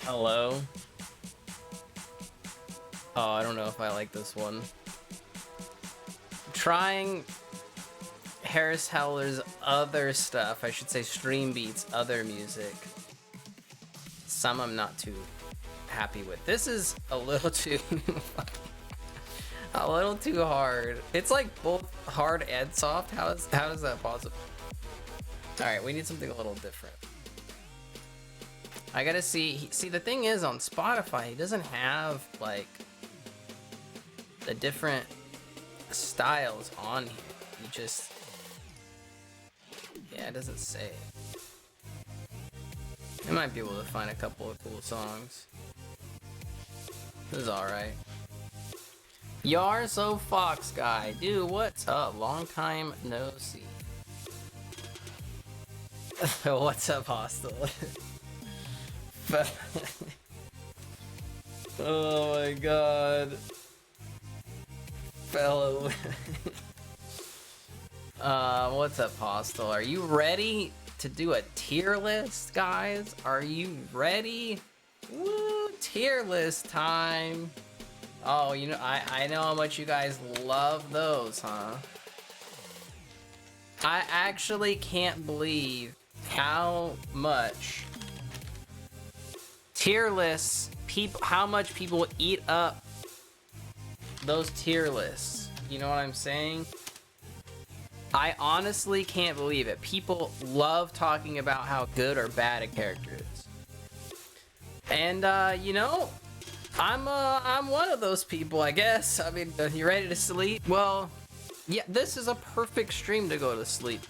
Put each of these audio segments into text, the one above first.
Hello? Oh, I don't know if I like this one. Trying Harris Heller's other stuff, I should say Stream Beats' other music. Some I'm not too happy with. This is a little too a little too hard. It's like both hard and soft. How is that possible? Alright, we need something a little different. I gotta see the thing is on Spotify, he doesn't have like the different styles on here. You just, yeah, it doesn't say it. I might be able to find a couple of cool songs. This is alright. Yarso Fox Guy, dude, what's up? Long time no see. What's up, Hostile? Oh my god. Fellow. What's up, Hostile? Are you ready to do a tier list, guys? Are you ready? Woo, tier list time. Oh, you know, I know how much you guys love those, huh? I actually can't believe how much tier lists, how much people eat up those tier lists. You know what I'm saying? I honestly can't believe it. People love talking about how good or bad a character is. And you know, I'm one of those people, I guess. I mean, you ready to sleep? Well, yeah, this is a perfect stream to go to sleep.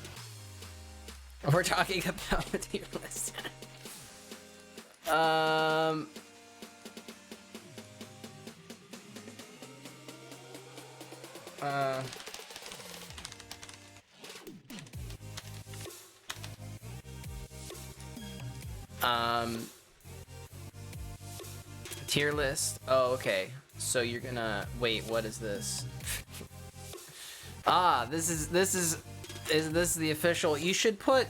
We're talking about the tier list. Tier list. Oh, okay. So you're gonna wait. What is this? This is the official. You should put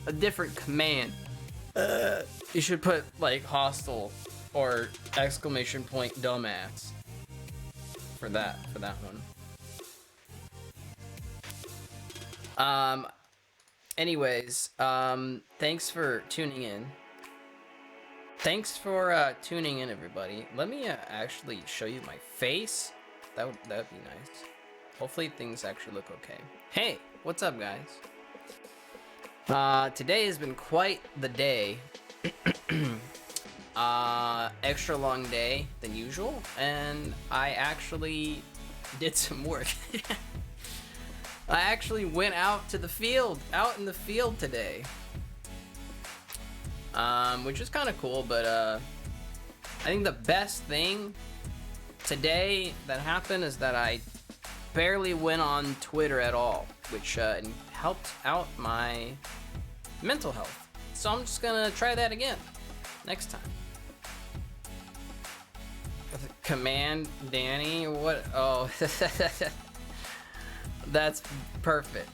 a different command. You should put like hostile or exclamation point dumbass for that one. Anyways, thanks for tuning in. Thanks for tuning in, everybody. Let me actually show you my face. That'd be nice. Hopefully things actually look okay. Hey, what's up, guys? Today has been quite the day. Extra long day than usual, and I actually did some work. I actually went out in the field today. Which is kind of cool, but I think the best thing today that happened is that I barely went on Twitter at all, which helped out my mental health. So I'm just gonna try that again next time. Command Danny, what? Oh, that's perfect.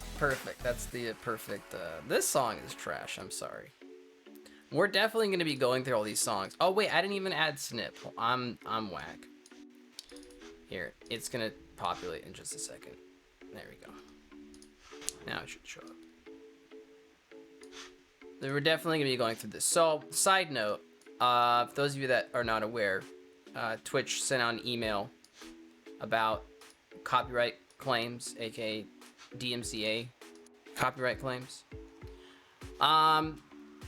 That's the perfect. This song is trash. I'm sorry. We're definitely gonna be going through all these songs. Oh wait, I didn't even add Snip. I'm whack. Here, it's gonna populate in just a second. There we go. Now it should show up. We're definitely gonna be going through this. So, side note, for those of you that are not aware, Twitch sent out an email about copyright claims, aka DMCA copyright claims.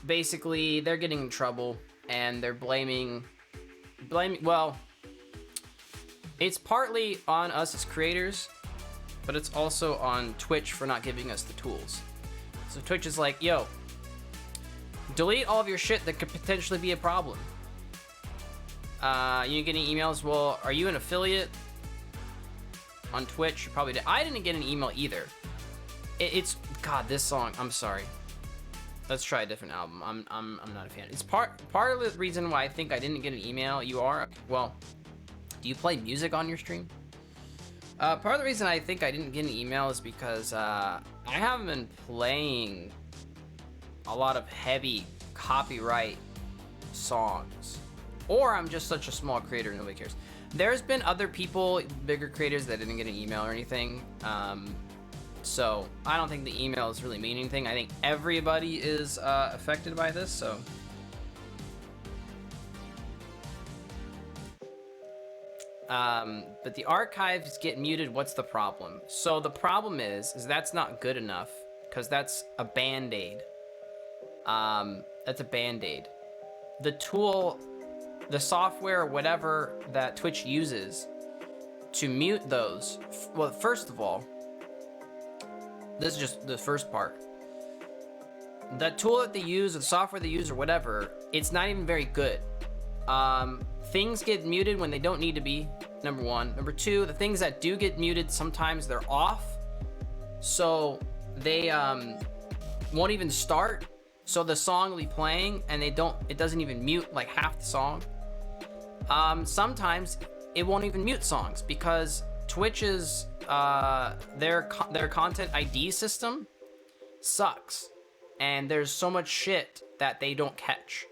Basically, they're getting in trouble, and they're blaming, well, it's partly on us as creators, but it's also on Twitch for not giving us the tools. So Twitch is like, yo, delete all of your shit that could potentially be a problem. You get any emails? Well, are you an affiliate on Twitch? You probably did. I didn't get an email either. It's God, this song. I'm sorry. Let's try a different album. I'm not a fan. It's part of the reason why I think I didn't get an email. You are, well, do you play music on your stream? Part of the reason I think I didn't get an email is because I haven't been playing a lot of heavy copyright songs or I'm just such a small creator nobody cares. There's been other people, bigger creators, that didn't get an email or anything. So I don't think the emails really mean anything. I think everybody is affected by this, so. But the archives get muted. What's the problem? So the problem is that's not good enough, because that's a band-aid. That's a band-aid. The tool, the software, or whatever that Twitch uses to mute those, well, first of all, this is just the first part. The tool that they use, or the software they use, or whatever, it's not even very good. Things get muted when they don't need to be, number one. Number two, the things that do get muted, sometimes they're off, so they won't even start. So the song will be playing and it doesn't even mute like half the song. Sometimes it won't even mute songs because Twitch's their content ID system sucks, and there's so much shit that they don't catch.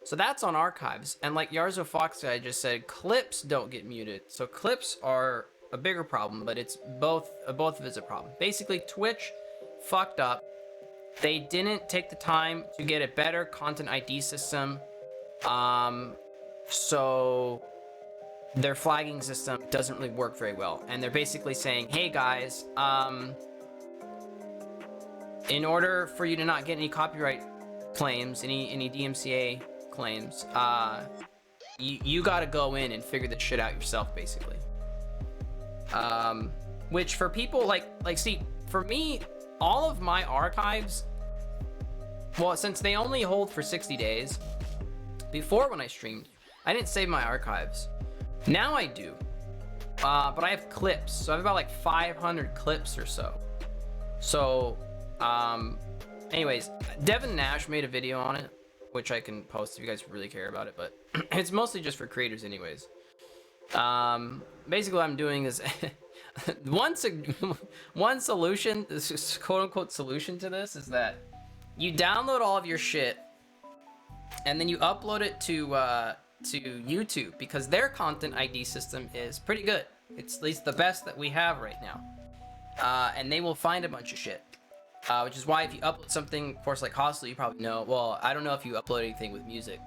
So that's on archives. And like Yarzo Fox guy just said, clips don't get muted. So clips are a bigger problem, but it's both of it is a problem. Basically, Twitch fucked up. They didn't take the time to get a better content ID system. So their flagging system doesn't really work very well. And they're basically saying, hey guys, in order for you to not get any copyright claims, any DMCA claims, you gotta go in and figure this shit out yourself, basically. Which for people like see, for me, all of my archives, well, since they only hold for 60 days, before when I streamed, I didn't save my archives. Now I do, but I have clips, so I have about like 500 clips or so. So, anyways, Devin Nash made a video on it, which I can post if you guys really care about it, but it's mostly just for creators anyways. Basically what I'm doing is one solution, this is quote-unquote solution to this, is that you download all of your shit and then you upload it to YouTube, because their content ID system is pretty good. It's at least the best that we have right now. And they will find a bunch of shit. Which is why if you upload something, of course, like Hostel, you probably know. Well, I don't know if you upload anything with music.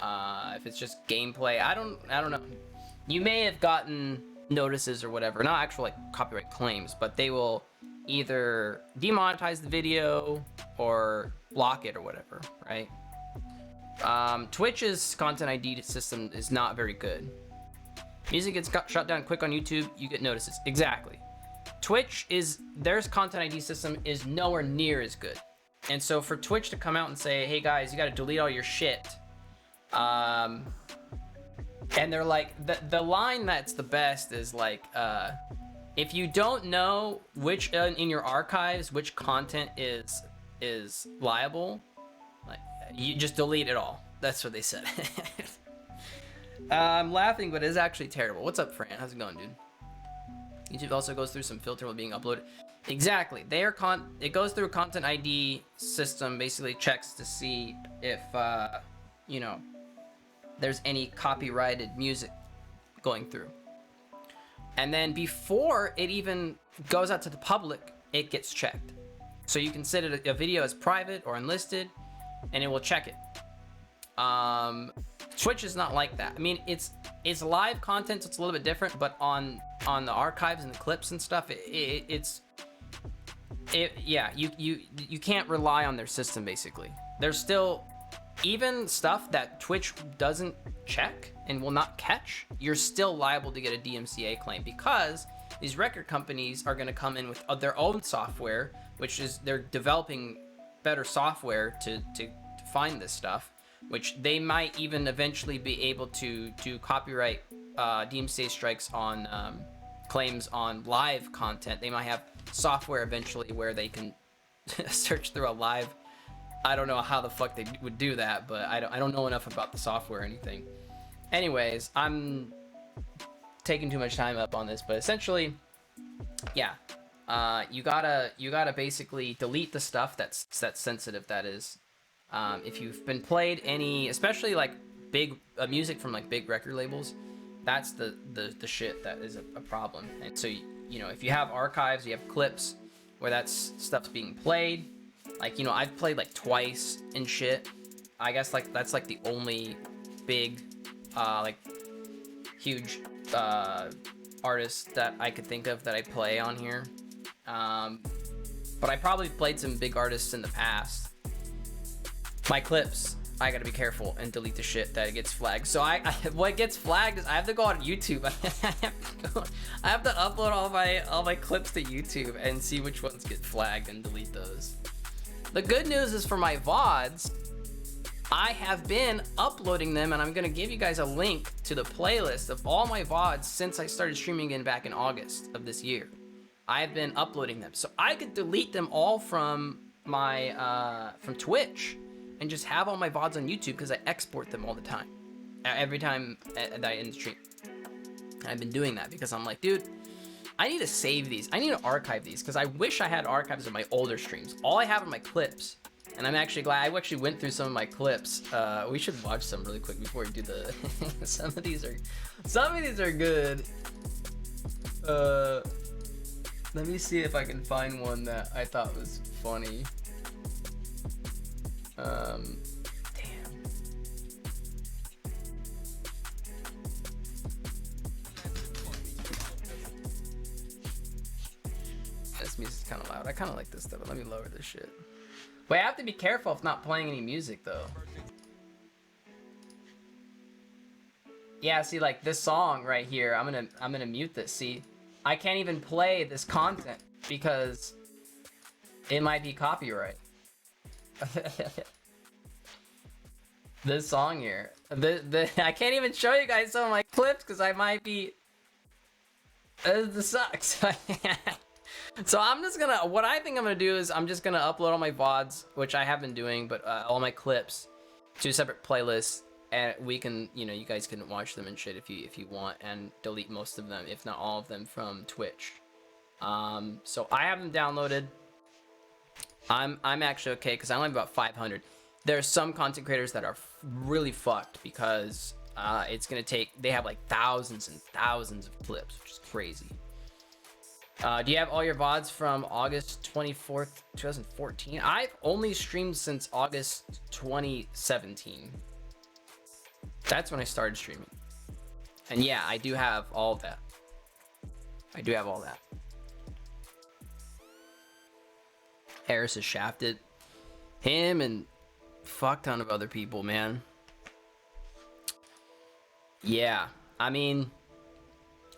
If it's just gameplay, I don't know. You may have gotten notices or whatever, not actual like copyright claims, but they will either demonetize the video or block it or whatever, right? Twitch's content ID system is not very good. Music gets shut down quick on YouTube, you get notices. Exactly. Twitch their content ID system is nowhere near as good. And so for Twitch to come out and say, hey guys, you gotta delete all your shit. And they're like, the line that's the best is like, if you don't know which, in your archives, which content is liable, like, you just delete it all. That's what they said. I'm laughing, but it's actually terrible. What's up, Fran? How's it going, dude? YouTube also goes through some filter while being uploaded. Exactly. It goes through a content ID system, basically checks to see if, you know, there's any copyrighted music going through. And then before it even goes out to the public, it gets checked. So you can set a video as private or unlisted, and it will check it. Twitch is not like that. I mean, it's live content, so it's a little bit different, but on the archives and the clips and stuff, yeah, you can't rely on their system, basically. There's still, even stuff that Twitch doesn't check and will not catch, you're still liable to get a DMCA claim, because these record companies are going to come in with their own software, which is, they're developing better software to find this stuff, which they might even eventually be able to do copyright DMCA strikes on claims on live content. They might have software eventually where they can search through a live. I don't know how the fuck they would do that, but I don't know enough about the software or anything. Anyways, I'm taking too much time up on this, but essentially, yeah, you gotta basically delete the stuff that's sensitive. That is, if you've been played any, especially like big music from like big record labels, that's the shit that is a problem. And so you know, if you have archives, you have clips where that's stuff's being played. Like, you know, I've played like twice and shit. I guess like that's like the only big like huge artist that I could think of that I play on here. But I probably played some big artists in the past. My clips, I gotta be careful and delete the shit that it gets flagged. So what gets flagged is I have to go on YouTube. I have to upload all my clips to YouTube and see which ones get flagged and delete those. The good news is for my VODs, I have been uploading them, and I'm gonna give you guys a link to the playlist of all my VODs since I started streaming again back in August of this year. I have been uploading them, so I could delete them all from my from Twitch and just have all my VODs on YouTube because I export them all the time. Every time that I end stream. I've been doing that because I'm like, dude, I need to save these. I need to archive these because I wish I had archives of my older streams. All I have are my clips. And I'm actually glad I actually went through some of my clips. We should watch some really quick before we do the some of these are good. Let me see if I can find one that I thought was funny. Damn. This music's kind of loud. I kind of like this stuff, but let me lower this shit. Wait, I have to be careful if not playing any music though. Yeah, see, like this song right here, I'm gonna mute this. See, I can't even play this content because it might be copyright. This song here, I can't even show you guys some of my clips because I might be. This sucks. So I'm just gonna, what I think I'm gonna do is I'm just gonna upload all my VODs, which I have been doing, but all my clips to separate playlists, and we can, you know, you guys can watch them and shit if you want, and delete most of them, if not all of them, from Twitch. So I have them downloaded. I'm actually okay because I only have about 500. There's some content creators that are really fucked because it's gonna take, they have like thousands and thousands of clips, which is crazy. Do you have all your VODs from August 24th, 2014? I've only streamed since August 2017. That's when I started streaming. And yeah, I do have all of that. I do have all that. Harris is shafted. Him and fuck ton of other people, man. Yeah, I mean,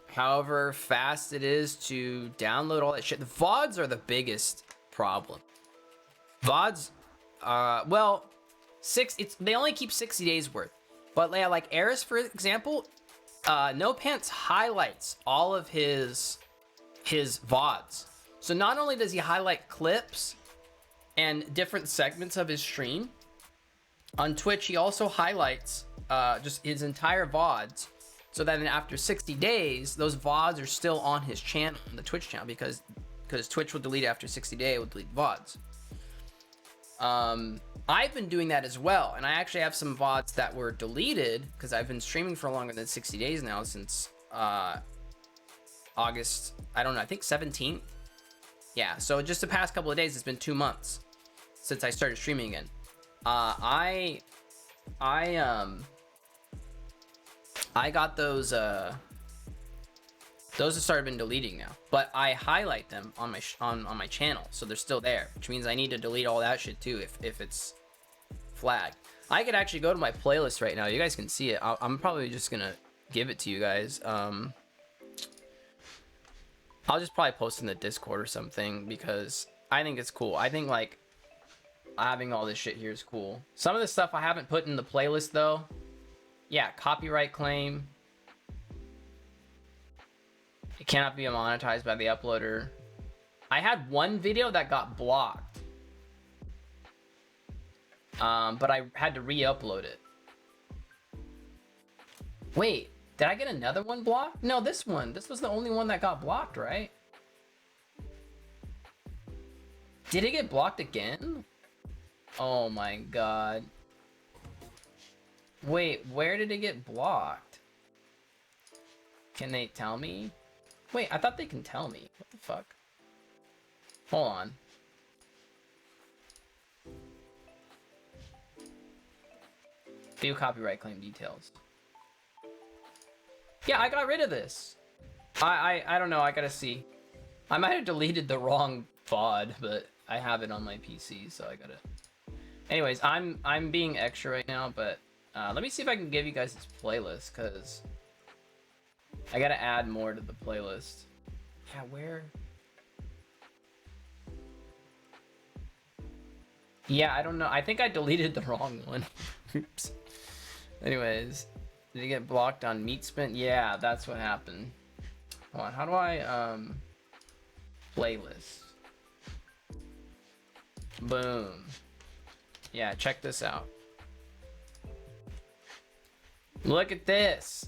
however fast it is to download all that shit, the VODs are the biggest problem. VODs, well, they only keep 60 days worth. But yeah, like Eris, for example, No Pants highlights all of his VODs. So not only does he highlight clips and different segments of his stream, on Twitch he also highlights just his entire VODs, so that after 60 days, those VODs are still on his channel, the Twitch channel, because Twitch will delete it after 60 days, it will delete VODs. I've been doing that as well, and I actually have some VODs that were deleted because I've been streaming for longer than 60 days now, since August, I don't know, I think 17th. Yeah, so just the past couple of days, it's been 2 months since I started streaming again. I got those have started been deleting now, but I highlight them on my channel, so they're still there, which means I need to delete all that shit too if it's flagged. I could actually go to my playlist right now. You guys can see it. I'm probably just gonna give it to you guys. I'll just probably post in the Discord or something because I think it's cool. I think like having all this shit here is cool. Some of the stuff I haven't put in the playlist though. Yeah, copyright claim. It cannot be monetized by the uploader. I had one video that got blocked, but I had to re-upload it. Wait, did I get another one blocked? No, this one. This was the only one that got blocked, right? Did it get blocked again? Oh my god. Wait, where did it get blocked? Can they tell me? Wait, I thought they can tell me. What the fuck? Hold on. View copyright claim details. Yeah, I got rid of this. I don't know, I gotta see. I might have deleted the wrong VOD, but I have it on my PC, so I gotta... Anyways, I'm being extra right now, but let me see if I can give you guys this playlist, because I gotta add more to the playlist. Yeah, where? Yeah, I don't know. I think I deleted the wrong one. Oops. Anyways, did it get blocked on Meat Spin? Yeah, that's what happened. Hold on, how do I, playlist? Boom. Yeah, check this out. Look at this.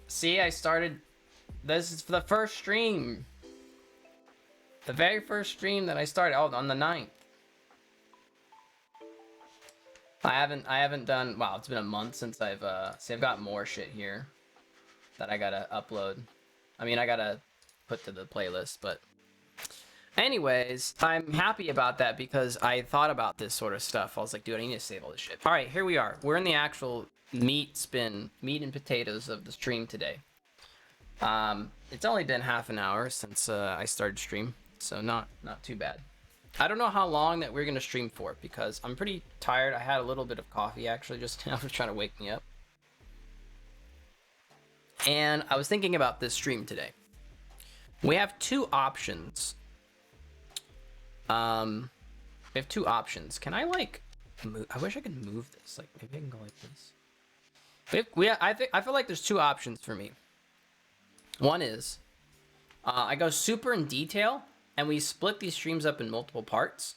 See, I started, this is for the first stream. The very first stream that I started, oh, on the 9th. I haven't done, wow, it's been a month since I've got more shit here that I gotta upload. I mean, I gotta put to the playlist, but anyways, I'm happy about that because I thought about this sort of stuff. I was like, dude, I need to save all this shit. All right, here we are. We're in the actual meat and potatoes of the stream today. It's only been half an hour since I started stream, so not too bad. I don't know how long that we're gonna stream for because I'm pretty tired. I had a little bit of coffee actually just now, trying to wake me up. And I was thinking about this stream today. We have two options. We have two options. Can I like move? I wish I could move this. Like maybe I can go like this. I feel like there's two options for me. One is I go super in detail and we split these streams up in multiple parts.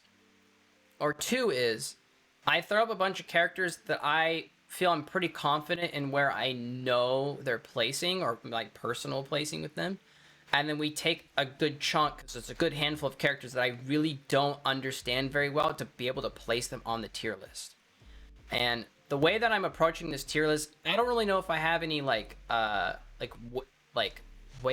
Or two is I throw up a bunch of characters that I feel I'm pretty confident in where I know their placing or like personal placing with them. And then we take a good chunk, so it's a good handful of characters that I really don't understand very well to be able to place them on the tier list. And the way that I'm approaching this tier list, I don't really know if I have any way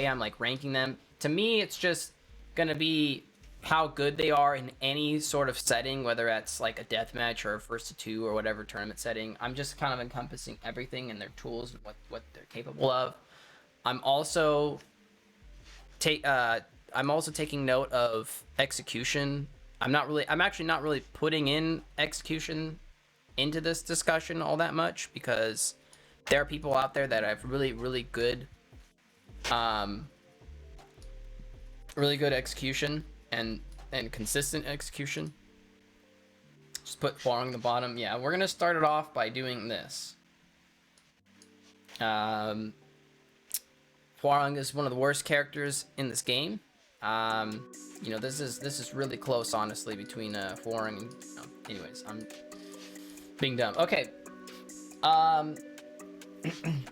I'm like ranking them. To me, it's just gonna be how good they are in any sort of setting, whether that's like a deathmatch or a 1-2 or whatever tournament setting. I'm just kind of encompassing everything and their tools and what they're capable of. I'm also taking note of execution. I'm actually not really putting in execution into this discussion all that much because there are people out there that have really good execution and consistent execution. Just put Huang on the bottom. Yeah, we're gonna start it off by doing this. Huang is one of the worst characters in this game. You know, this is really close, honestly, between Huang and. Anyways, I'm being dumb. Okay.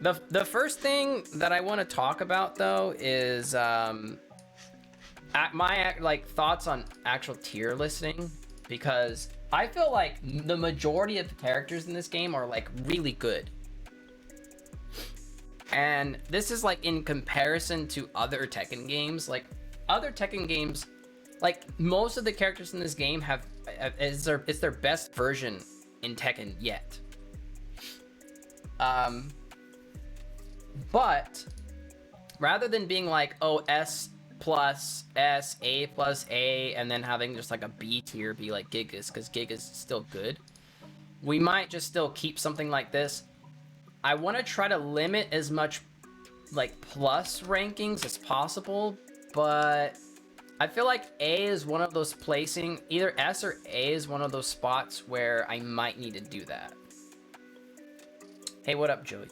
The first thing that I want to talk about though is my like thoughts on actual tier listing, because I feel like the majority of the characters in this game are like really good. And this is like in comparison to other Tekken games. Like other Tekken games, like most of the characters in this game it's their best version in Tekken yet. But rather than being like, oh, S plus S, A plus A, and then having just like a B tier be like Gigas, because Gigas is still good, we might just still keep something like this. I want to try to limit as much like plus rankings as possible, but I feel like A is one of those placing, either S or A is one of those spots where I might need to do that. Hey, what up, Joey?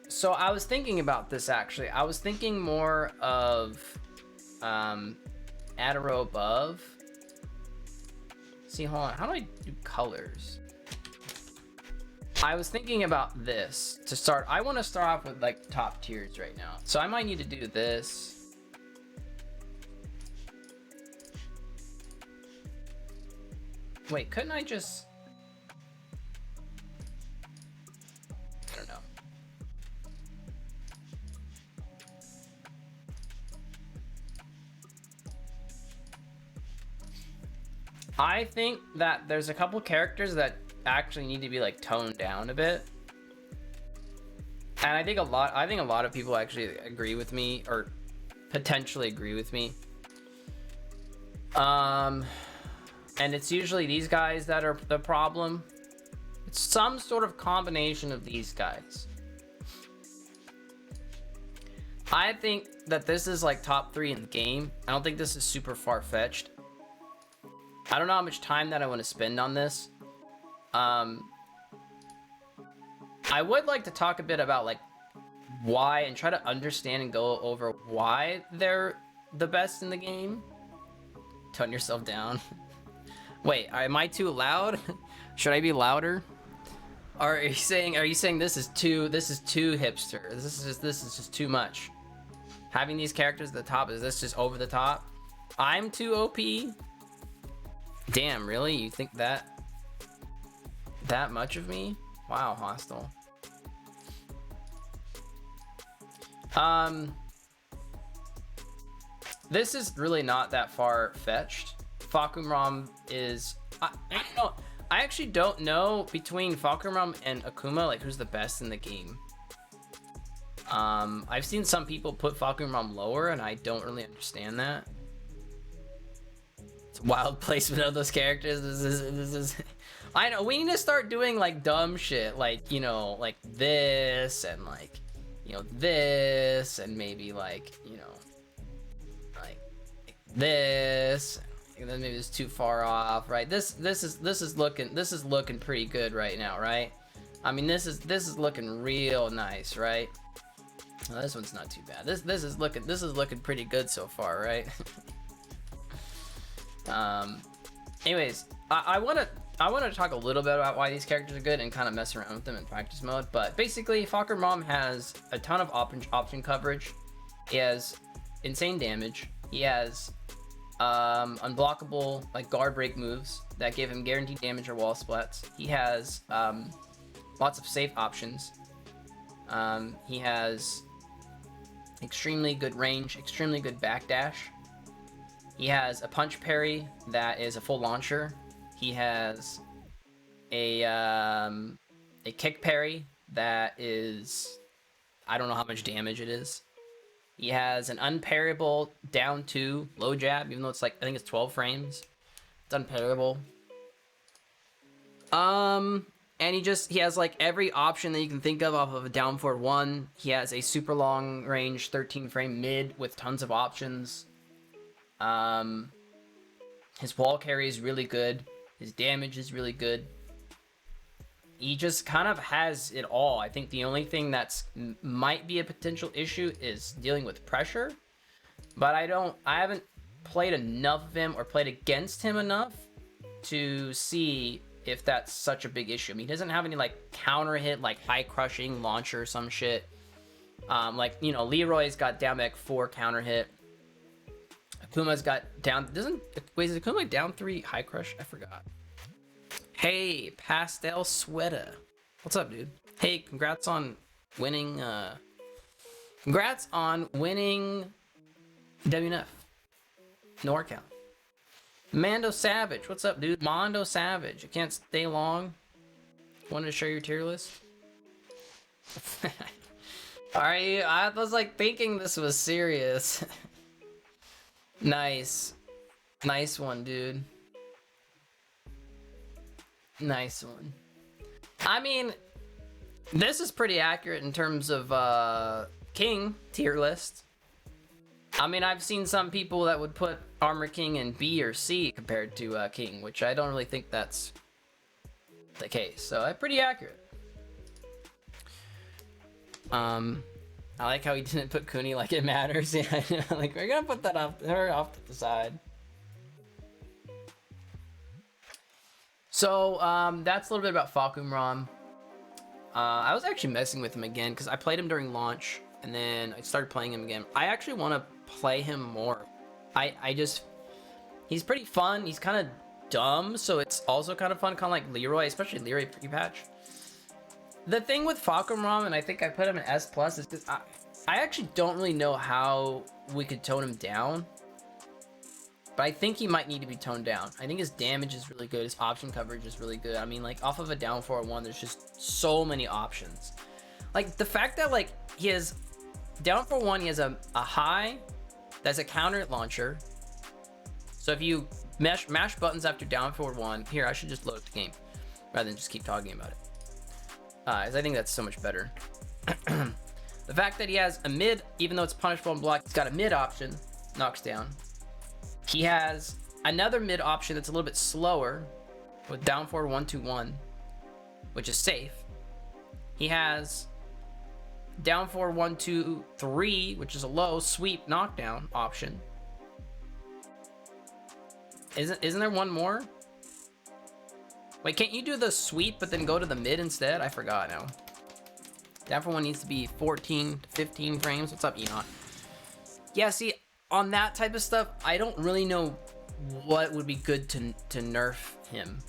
So I was thinking about this actually. I was thinking more of add a row above. See, hold on. How do I do colors? I was thinking about this to start. I want to start off with like top tiers right now. So I might need to do this. Wait, couldn't I just... I think that there's a couple characters that actually need to be like toned down a bit. And I think a lot of people actually agree with me, or potentially agree with me. And it's usually these guys that are the problem. It's some sort of combination of these guys. I think that this is like top 3 in the game. I don't think this is super far-fetched. I don't know how much time that I want to spend on this. I would like to talk a bit about like why, and try to understand and go over why they're the best in the game. Tone yourself down. Wait, am I too loud? Should I be louder? Are you saying this is too hipster? This is just too much. Having these characters at the top, is this just over the top? I'm too OP? Damn, really? You think that much of me? Wow, hostile. This is really not that far-fetched. Fakumram is... I don't know. I actually don't know between Fakumram and Akuma, like, who's the best in the game. I've seen some people put Fakumram lower, and I don't really understand that. It's wild placement of those characters. This is... I know, we need to start doing, like, dumb shit. Like, you know, like this, and, like, you know, this, and maybe, like, you know, like this, and then maybe it's too far off, right? This is looking pretty good right now, right? I mean, this is looking real nice, right? Well, this one's not too bad. This is looking pretty good so far, right? Anyways, I want to talk a little bit about why these characters are good and kind of mess around with them in practice mode. But basically, Fakumram has a ton of option coverage. He has insane damage. He has unblockable like guard break moves that give him guaranteed damage or wall splats. He has lots of safe options. He has extremely good range, extremely good backdash. He has a punch parry that is a full launcher. He has a kick parry that is, I don't know how much damage it is. He has an unparryable down 2 low jab, even though it's like, I think it's 12 frames. It's unparryable. And he has like every option that you can think of off of a down forward 1. He has a super long range 13 frame mid with tons of options. His wall carry is really good. His damage is really good. He just kind of has it all. I think the only thing that's might be a potential issue is dealing with pressure. But I haven't played enough of him or played against him enough to see if that's such a big issue. I mean, he doesn't have any like counter hit, like high crushing launcher or some shit. Like, you know, Leroy's got down back 4 counter hit. Akuma's got down, wait, is Akuma down 3 high crush? I forgot. Hey, Pastel Sweater. What's up, dude? Hey, congrats on winning, WNF. NorCal. Mando Savage. What's up, dude? Mondo Savage. You can't stay long. Wanted to show your tier list? Alright, I was like thinking this was serious. Nice. Nice one, dude. Nice one. I mean, this is pretty accurate in terms of King tier list. I mean, I've seen some people that would put Armor King in B or C compared to King, which I don't really think that's the case. So, pretty accurate. I like how he didn't put Kuni like it matters. Yeah, like we're gonna put that off to the side. So, that's a little bit about Fakumram. I was actually messing with him again because I played him during launch and then I started playing him again. I actually want to play him more. He's pretty fun. He's kind of dumb, so it's also kind of fun, kind of like Leroy, especially Leroy pre-patch. The thing with Fakumram, and I think I put him in S+, is because I actually don't really know how we could tone him down. but I think he might need to be toned down. I think his damage is really good. His option coverage is really good. I mean, like, off of a down 4-1, there's just so many options. Like, the fact that, like, he has down 4-1, he has a high that's a counter launcher. So if you mash buttons after down 4-1, here, I should just load up the game rather than just keep talking about it. 'Cause I think that's so much better. The fact that he has a mid, even though it's punishable and block, he's got a mid option, knocks down. He has another mid option that's a little bit slower with down 4-1-2-1, which is safe. He has down 4-1-2-3, which is a low sweep knockdown option. Isn't there one more? Wait, can't you do the sweep but then go to the mid instead? I forgot now. Down 4-1 needs to be 14 to 15 frames. What's up, Enoch? Yeah, see, on that type of stuff, I don't really know what would be good to nerf him.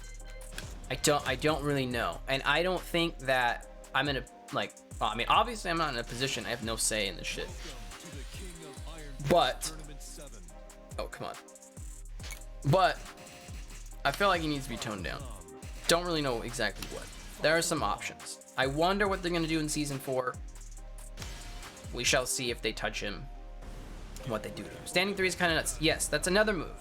I don't really know. And I don't think that I'm in a, like, well, I mean, obviously I'm not in a position, I have no say in this shit. But, oh, come on. But, I feel like he needs to be toned down. Don't really know exactly what. There are some options. I wonder what they're going to do in Season 4. We shall see if they touch him and what they do to him. Standing 3 is kind of nuts. Yes, that's another move.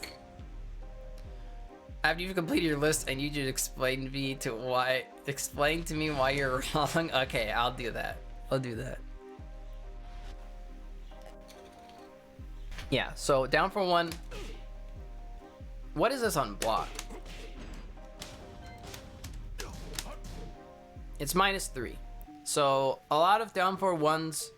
After you've completed your list, I need you to explain to me why you're wrong. Okay, I'll do that. I'll do that. Yeah, so down 4-1. What is this on block? It's -3. So a lot of down 4-1s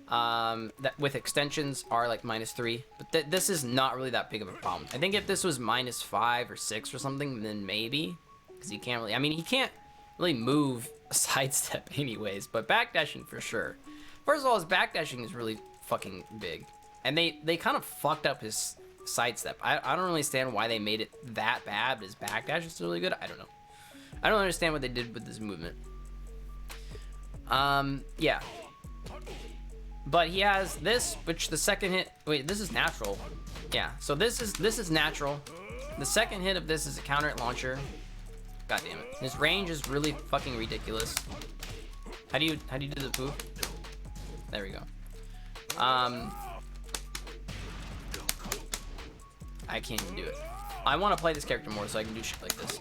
that with extensions are like -3, but this is not really that big of a problem. I think if this was -5 or 6 or something, then maybe, because he can't really, I mean, he can't really move a sidestep anyways, but backdashing for sure. First of all, his backdashing is really fucking big, and they kind of fucked up his sidestep. I don't really understand why they made it that bad, but his backdash is still really good. I don't know. I don't understand what they did with this movement. Yeah. But he has this, which the second hit, wait, this is natural. Yeah, so this is natural. The second hit of this is a counter hit launcher. God damn it. His range is really fucking ridiculous. How do you do the move? There we go. I can't even do it. I want to play this character more so I can do shit like this.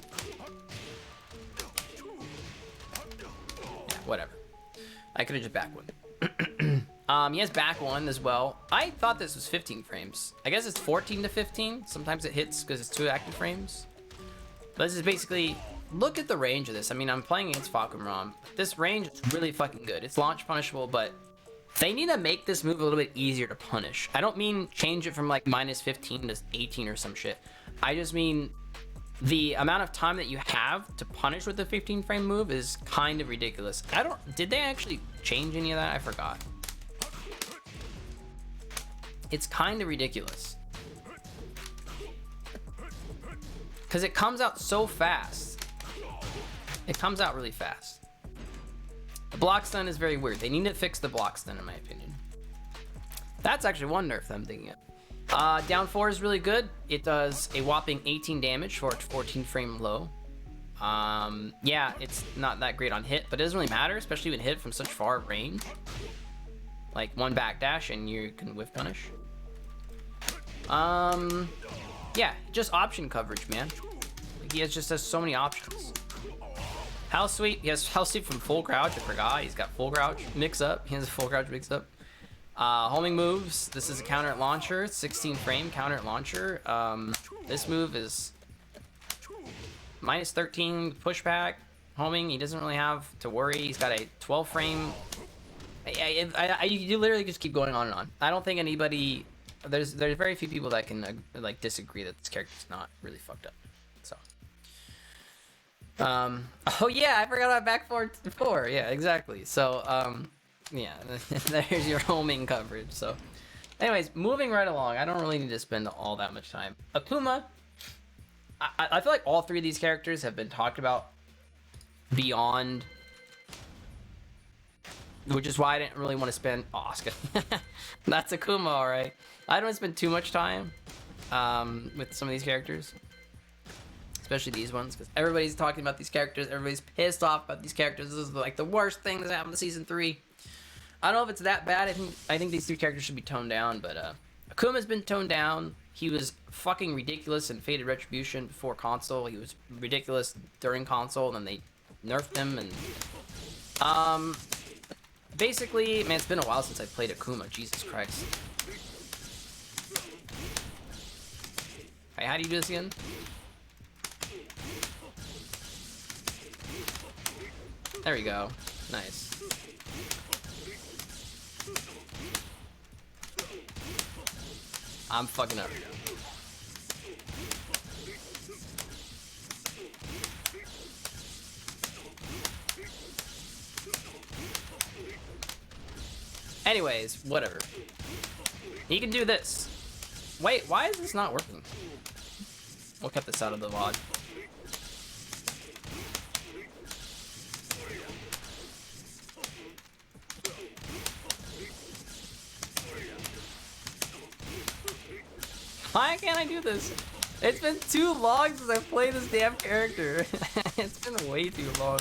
Whatever. I could have just back one. He has back one as well. I thought this was 15 frames. I guess it's 14 to 15. Sometimes it hits because it's 2 active frames. But this is basically, look at the range of this. I mean, I'm playing against Fakumram. This range is really fucking good. It's launch punishable, but they need to make this move a little bit easier to punish. I don't mean change it from like -15 to 18 or some shit. I just mean the amount of time that you have to punish with the 15 frame move is kind of ridiculous. Did they actually change any of that? I forgot. It's kind of ridiculous. Because it comes out so fast. It comes out really fast. The block stun is very weird. They need to fix the block stun in my opinion. That's actually one nerf that I'm thinking of. Down 4 is really good. It does a whopping 18 damage for a 14 frame low. Yeah, it's not that great on hit, but it doesn't really matter, especially when hit from such far range. Like one backdash and you can whiff punish. Yeah, just option coverage, man. Like, he just has so many options. House sweep, he has house sweep from full crouch. I forgot, he's got full crouch mix up. He has a full crouch mix up. Homing moves, this is a counter launcher, 16 frame counter launcher. This move is -13 pushback. Homing, he doesn't really have to worry. He's got a 12 frame. You literally just keep going on and on. I don't think anybody, there's very few people that can like disagree that this character's not really fucked up. So, oh yeah, I forgot about back 4. Yeah, exactly. So, yeah, there's your homing coverage. So, anyways, moving right along. I don't really need to spend all that much time. Akuma, I feel like all 3 of these characters have been talked about beyond, which is why I didn't really want to spend Oscar. That's Akuma, all right. I don't want to spend too much time with some of these characters, especially these ones, because everybody's talking about these characters. Everybody's pissed off about these characters. This is like the worst thing that's happened to season 3. I don't know if it's that bad. I think these 3 characters should be toned down, but Akuma's been toned down. He was fucking ridiculous in Fated Retribution before console. He was ridiculous during console, and then they nerfed him. And basically, man, it's been a while since I played Akuma. Jesus Christ. Hey, how do you do this again? There we go. Nice. I'm fucking up. Anyways, whatever. He can do this. Wait, why is this not working? We'll cut this out of the VOD. Why can't I do this? It's been too long since I've played this damn character. It's been way too long.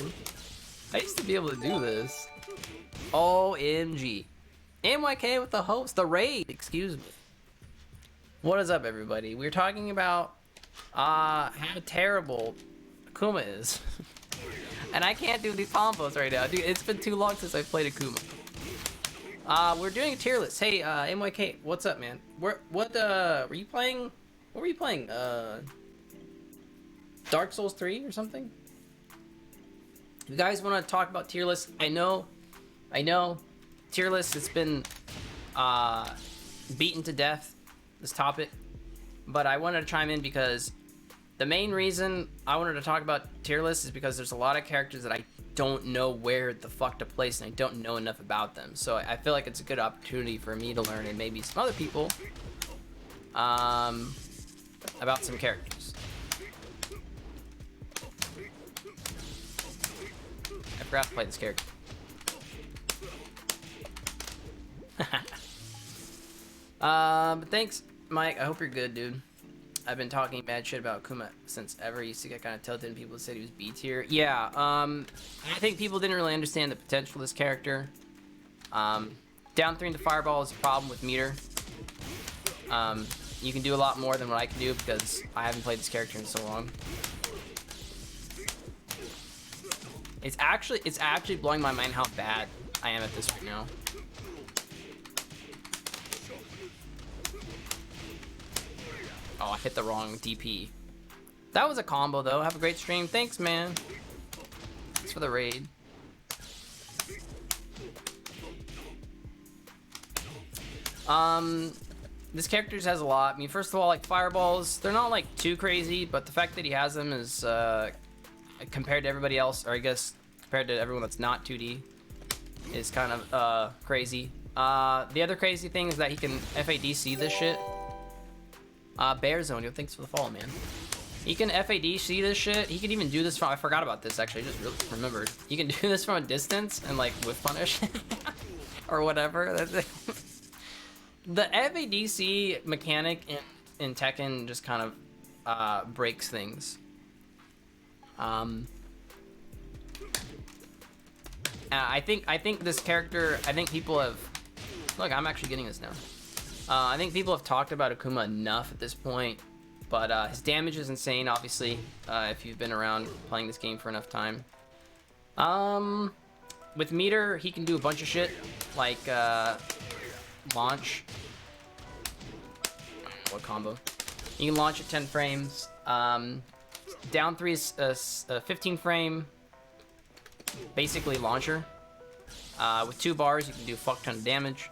I used to be able to do this. OMG. MYK with the host, the raid, excuse me. What is up, everybody? We're talking about how terrible Akuma is. And I can't do these combos right now. Dude, it's been too long since I've played Akuma. We're doing a tier list. Hey, MYK, what's up, man? What were you playing? What were you playing? Dark Souls 3 or something? You guys want to talk about tier lists? I know. Tier list has been beaten to death, this topic. But I wanted to chime in because the main reason I wanted to talk about tier lists is because there's a lot of characters that I don't know where the fuck to place, and I don't know enough about them. So I feel like it's a good opportunity for me to learn, and maybe some other people, about some characters. I forgot to play this character. But thanks, Mike. I hope you're good, dude. I've been talking bad shit about Akuma since ever. He used to get kind of tilted and people said he was B tier. Yeah, I think people didn't really understand the potential of this character. Down 3 into Fireball is a problem with meter. You can do a lot more than what I can do because I haven't played this character in so long. It's actually blowing my mind how bad I am at this right now. Oh, I hit the wrong DP. That was a combo, though. Have a great stream. Thanks, man. Thanks for the raid. This character just has a lot. I mean, first of all, like, fireballs, they're not, like, too crazy, but the fact that he has them is, compared to everybody else, or I guess compared to everyone that's not 2D, is kind of, crazy. The other crazy thing is that he can FADC this shit. Bear Zone, yo, thanks for the follow, man. He can FADC this shit. He can even do this from, I forgot about this, actually, I just really remembered. He can do this from a distance and, like, whiff punish. Or whatever. The FADC mechanic in Tekken just kind of, breaks things. I think this character, I think people have, look, I'm actually getting this now. I think people have talked about Akuma enough at this point, but his damage is insane, obviously, if you've been around playing this game for enough time. With meter, he can do a bunch of shit, like launch. What combo? You can launch at 10 frames. Down 3 is 15 frame, basically launcher. With 2 bars, you can do a fuck ton of damage.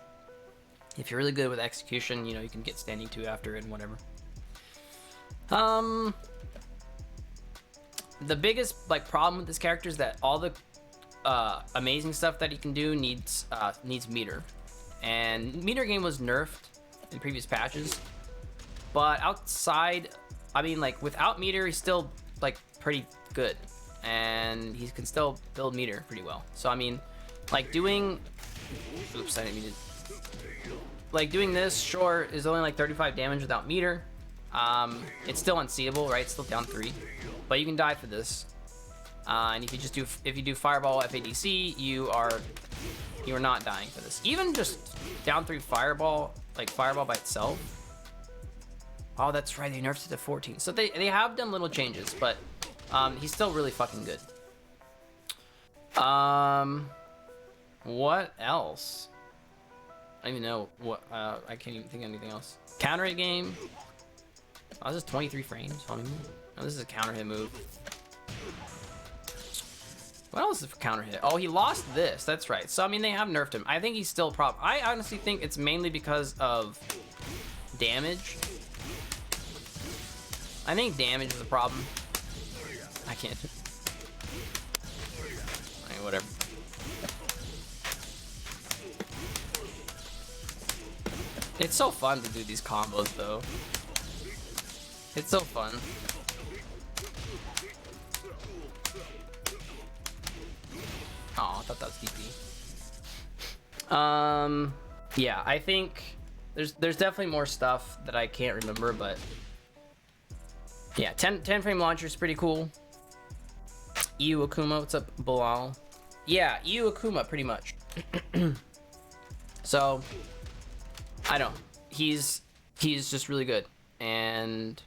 If you're really good with execution, you know, you can get standing 2 after it and whatever. The biggest, like, problem with this character is that all the amazing stuff that he can do needs meter. And meter game was nerfed in previous patches. But outside, I mean, like, without meter, he's still, like, pretty good. And he can still build meter pretty well. So, I mean, like, doing... Oops, I didn't mean to... Like, doing this, sure, is only like 35 damage without meter. It's still unseeable, right? It's still down 3, but you can die for this. And if you do Fireball FADC, you are not dying for this. Even just down 3 Fireball, like Fireball by itself. Oh, that's right, they nerfed it to 14. So they have done little changes, but he's still really fucking good. What else? I don't even know what. I can't even think of anything else. Counter hit game. Oh, this is 23 frames. Oh, this is a counter hit move. What else is for counter hit? Oh, he lost this. That's right. So I mean, they have nerfed him. I think he's still a problem. I honestly think it's mainly because of damage. I think damage is a problem. I can't. Alright, whatever. It's so fun to do these combos, though. It's so fun. Oh, I thought that was DP. Yeah, I think there's definitely more stuff that I can't remember, but yeah, 10 frame launcher is pretty cool. EU Akuma, what's up, Bilal? Yeah, EU Akuma, pretty much. So, I don't know. He's just really good. And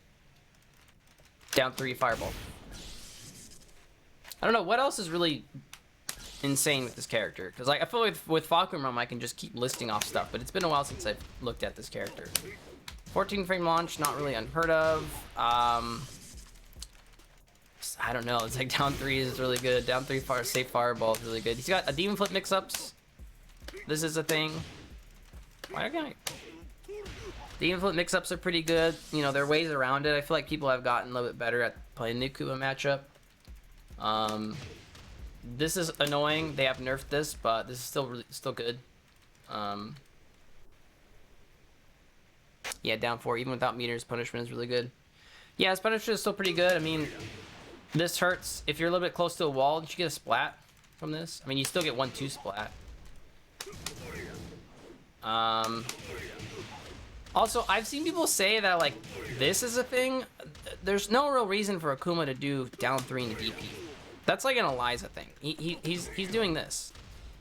down 3 Fireball. I don't know, what else is really insane with this character? Because like I feel like with Fakuram I can just keep listing off stuff, but it's been a while since I've looked at this character. 14 frame launch, not really unheard of. I don't know, it's like down 3 is really good. Down 3 safe Fireball is really good. He's got a Demon Flip mix-ups. This is a thing. Why can't I? Demon Flip mix-ups are pretty good. You know, there are ways around it. I feel like people have gotten a little bit better at playing the Akuma matchup. This is annoying. They have nerfed this, but this is still good. Yeah, down 4 even without meters. Punishment is really good. Yeah, his punishment is still pretty good. I mean, this hurts if you're a little bit close to a wall. Did you get a splat from this? I mean, you still get 1-2 splat. Also, I've seen people say that like this is a thing. There's no real reason for Akuma to do down 3 in the DP. That's like an Eliza thing. He's doing this.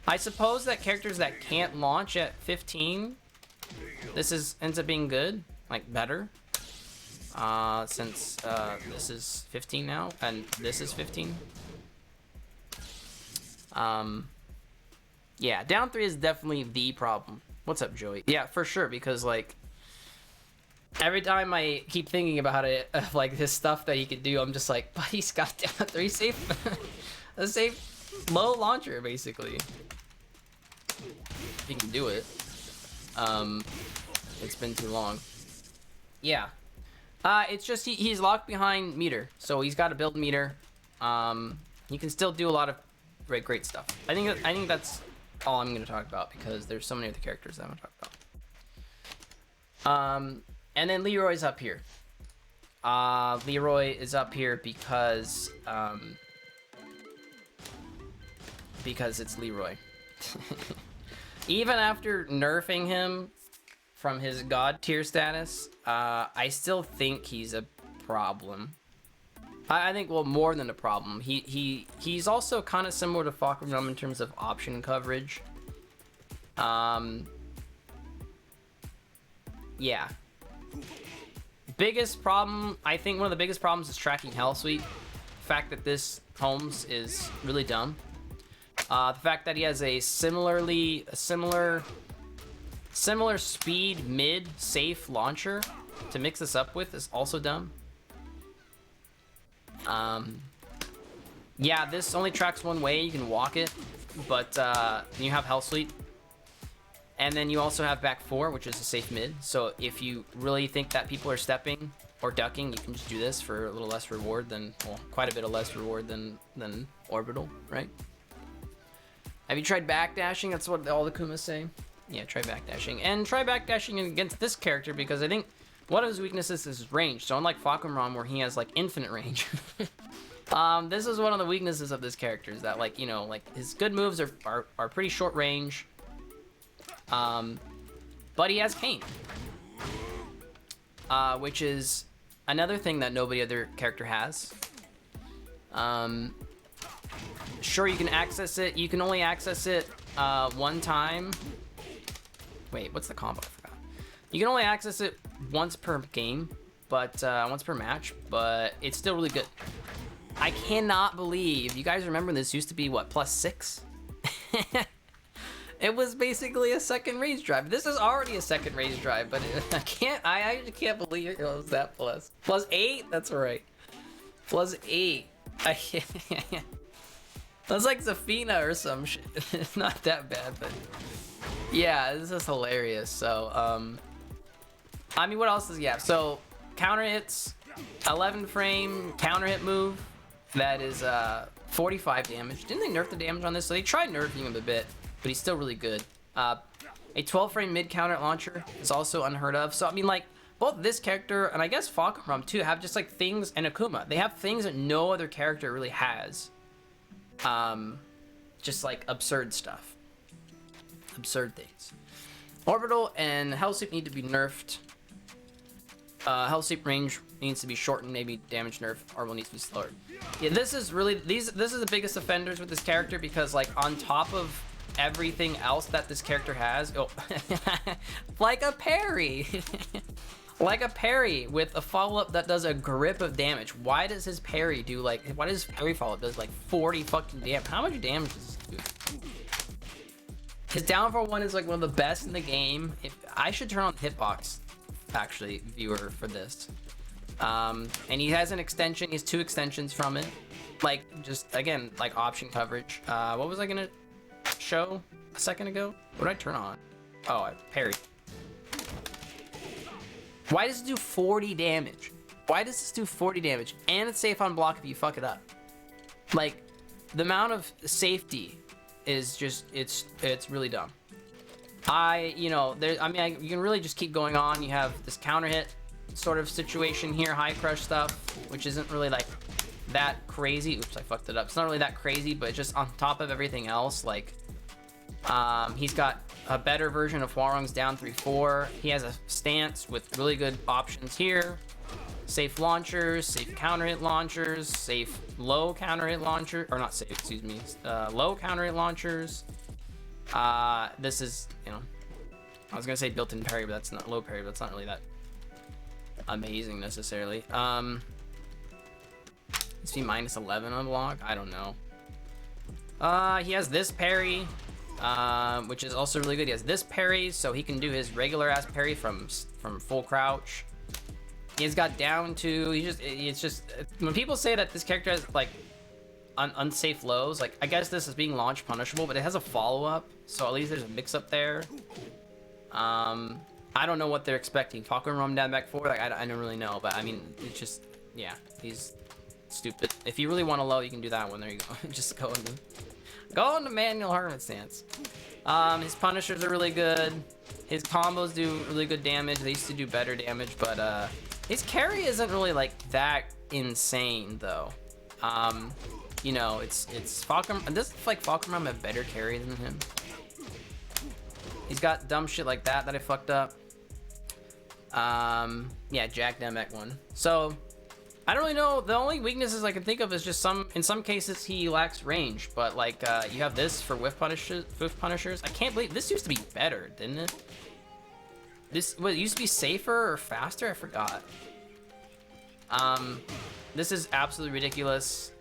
I suppose that characters that can't launch at 15, this ends up being good, like better. Since this is 15 now and this is 15. Yeah, down 3 is definitely the problem. What's up, Joey? Yeah, for sure, because like every time I keep thinking about it, like this stuff that he could do, I'm just like, but he's got down 3 safe, a safe low launcher, basically. He can do it. It's been too long. Yeah. It's just he's locked behind meter, so he's got to build meter. He can still do a lot of great stuff. I think that's all I'm going to talk about because there's so many other characters that I want to talk about. And then Leroy's up here. Leroy is up here because it's Leroy. Even after nerfing him from his god tier status, I still think he's a problem. I think, well, more than a problem. He's also kind of similar to Fakuram in terms of option coverage. Yeah. Biggest problem, I think one of the biggest problems is tracking Hell Sweep. The fact that this Holmes is really dumb. The fact that he has a similar speed mid safe launcher to mix this up with is also dumb. Yeah, this only tracks one way. You can walk it, but you have Hell Sweep. And then you also have back 4, which is a safe mid. So if you really think that people are stepping or ducking, you can just do this for a little less reward than, well, quite a bit of less reward than orbital, right? Have you tried backdashing? That's what all the Kumas say. Yeah, try backdashing. And try backdashing against this character because I think one of his weaknesses is his range. So unlike Fakuram where he has like infinite range, this is one of the weaknesses of this character is that, like, you know, like his good moves are pretty short range. But he has Cane, which is another thing that nobody other character has. Sure, you can access it. You can only access it one time. Wait, what's the combo? I forgot. You can only access it once per game, but once per match. But it's still really good. I cannot believe you guys remember this used to be what, +6? It was basically a second rage drive. This is already a second rage drive, but I can't believe it was that plus. +8? That's right. +8. That's like Zafina or some shit. It's not that bad, but yeah, this is hilarious. So, I mean, what else does he have? So, counter hits, 11 frame counter hit move. That is 45 damage. Didn't they nerf the damage on this? So they tried nerfing him a bit, but he's still really good. A 12 frame mid counter launcher is also unheard of. So I mean, like, both this character and I guess Falcon too have just like things, and Akuma. They have things that no other character really has. Just like absurd stuff. Absurd things. Orbital and Hellsweep need to be nerfed. Hellsweep range needs to be shortened, maybe damage nerf. Orbital needs to be slower. Yeah, this is really this is the biggest offenders with this character, because like on top of everything else that this character has, like a parry. Like a parry with a follow-up that does a grip of damage. Why does his parry do like, why does his parry follow-up does like 40 fucking damage? How much damage does this do? His downfall one is like one of the best in the game. I should turn on hitbox, actually, viewer for this. And he has an extension, he has 2 extensions from it. Like, just, again, like option coverage. What was I gonna show a second ago? What did I turn on? Oh, I parried. Why does it do 40 damage? Why does this do 40 damage? And it's safe on block if you fuck it up. Like, the amount of safety is just, it's really dumb. You know, you can really just keep going on. You have this counter hit sort of situation here, high crush stuff, which isn't really like that crazy. Oops, I fucked it up. It's not really that crazy, but just on top of everything else, like, he's got a better version of Hwarung's down 3-4. He has a stance with really good options here. Safe launchers, safe counter hit launchers, safe low counter hit launcher, or not safe, excuse me, low counter hit launchers. This is, you know, I was gonna say built-in parry, but that's not low parry, but that's not really that amazing necessarily. Is he -11 on block? I don't know. He has this parry, which is also really good. He has this parry, so he can do his regular ass parry from full crouch. He's got down to, it's just when people say that this character has like unsafe lows, like I guess this is being launch punishable, but it has a follow-up, so at least there's a mix-up there. I don't know what they're expecting. Falcon Rum down back 4, like I don't really know, but I mean, it's just, yeah, he's stupid. If you really want to low, you can do that one. There you go. Just go into manual hermit stance. His punishers are really good. His combos do really good damage. They used to do better damage, but his carry isn't really like that insane though. You know, it's Falcon. Does like Falcon Rum have better carry than him? He's got dumb shit like that I fucked up. Yeah, Jack Demek one. So I don't really know. The only weaknesses I can think of is just in some cases he lacks range, but like you have this for whiff punishers. I can't believe this used to be better, didn't it? This it used to be safer or faster? I forgot. This is absolutely ridiculous.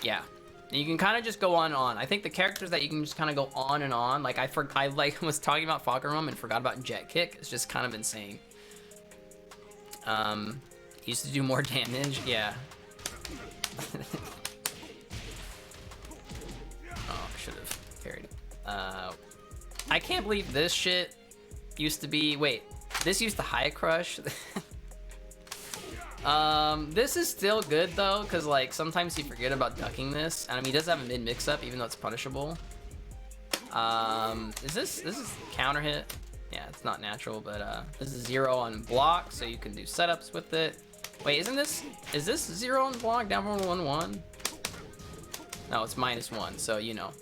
Yeah. You can kind of just go on and on. I think the characters that you can just kind of go on and on, like I like was talking about Falcon Rum and forgot about Jet Kick. It's just kind of insane. He used to do more damage, yeah. Oh, I should have parried. I can't believe this shit used to be. Wait, this used to high crush. This is still good though, because like sometimes you forget about ducking this, and I mean he does have a mid mix-up even though it's punishable. This is counter hit. Yeah, it's not natural, but this is 0 on block, so you can do setups with it. Wait, is this 0 on block down from 1-1? No, it's -1, so you know.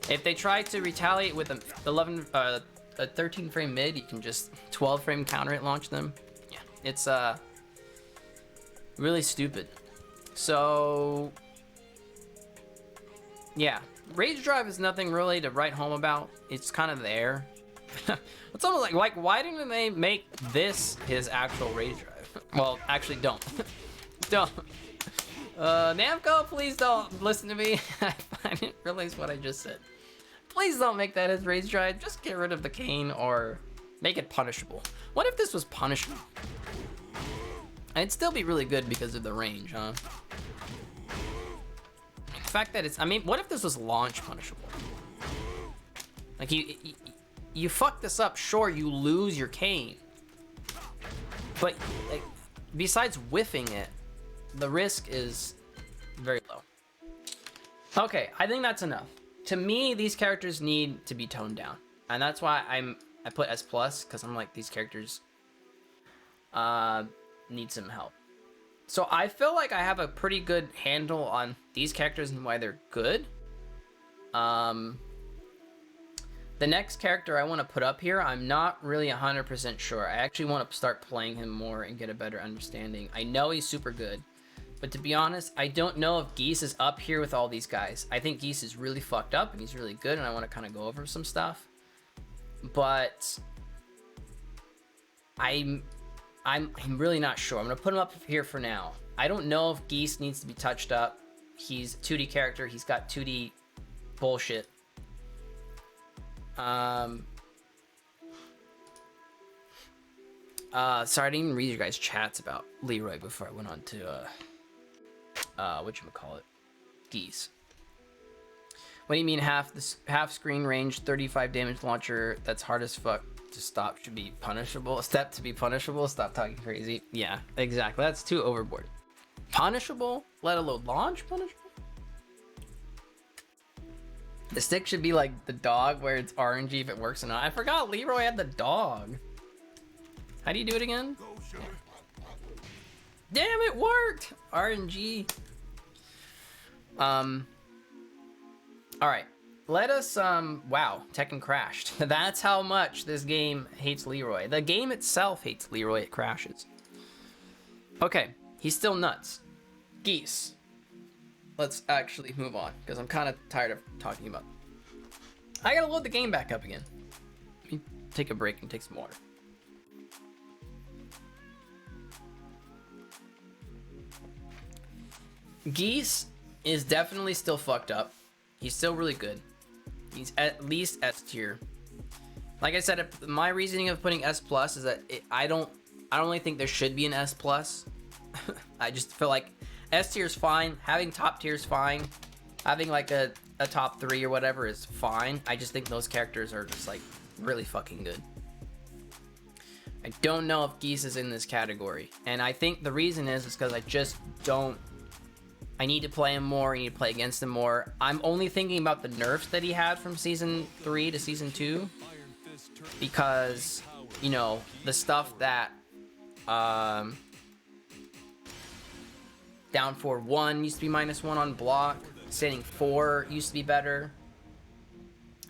If they try to retaliate with a 13 frame mid, you can just 12 frame counter hit launch them. Yeah, It's really stupid. So yeah, Rage Drive is nothing really to write home about. It's kind of there. It's almost like why didn't they make this his actual Rage Drive? Well, actually don't. Don't. Namco, please don't listen to me. I didn't realize what I just said. Please don't make that his Rage Drive. Just get rid of the cane or make it punishable. What if this was punishable? It'd still be really good because of the range, huh? The fact that it's, I mean, what if this was launch punishable? Like you fuck this up, sure, you lose your cane. But like, besides whiffing it, the risk is very low. Okay, I think that's enough. To me, these characters need to be toned down. And that's why I put S+, because I'm like, these characters need some help. So I feel like I have a pretty good handle on these characters and why they're good. The next character I want to put up here, I'm not really 100% sure. I actually want to start playing him more and get a better understanding. I know he's super good, but to be honest, I don't know if Geese is up here with all these guys. I think Geese is really fucked up and he's really good, and I want to kind of go over some stuff. But I'm really not sure. I'm gonna put him up here for now. I don't know if Geese needs to be touched up. He's a 2D character. He's got 2D bullshit. Sorry, I didn't even read your guys' chats about Leroy before I went on to whatchamacallit, Geese. What do you mean half screen range, 35 damage launcher? That's hard as fuck to stop. Should be punishable. Step to be punishable. Stop talking crazy. Yeah, exactly. That's too overboard. Punishable, let alone launch punishable. The stick should be like the dog, where it's RNG if it works or not. I forgot Leroy had the dog. How do you do it again? Damn, it worked! RNG. Alright. Let us, wow, Tekken crashed. That's how much this game hates Leroy. The game itself hates Leroy, it crashes. Okay, he's still nuts. Geese. Let's actually move on, because I'm kind of tired of talking about it. I gotta load the game back up again. Let me take a break and take some water. Geese is definitely still fucked up. He's still really good. He's at least S tier. Like I said, my reasoning of putting S+ is that I don't really think there should be an S+. I just feel like S tier is fine. Having top tier is fine. Having like a top 3 or whatever is fine. I just think those characters are just like really fucking good. I don't know if Geese is in this category, and I think the reason is because I just don't. I need to play him more. I need to play against him more. I'm only thinking about the nerfs that he had from season 3 to season 2, because you know the stuff that down 4-1 used to be -1 on block. Standing 4 used to be better.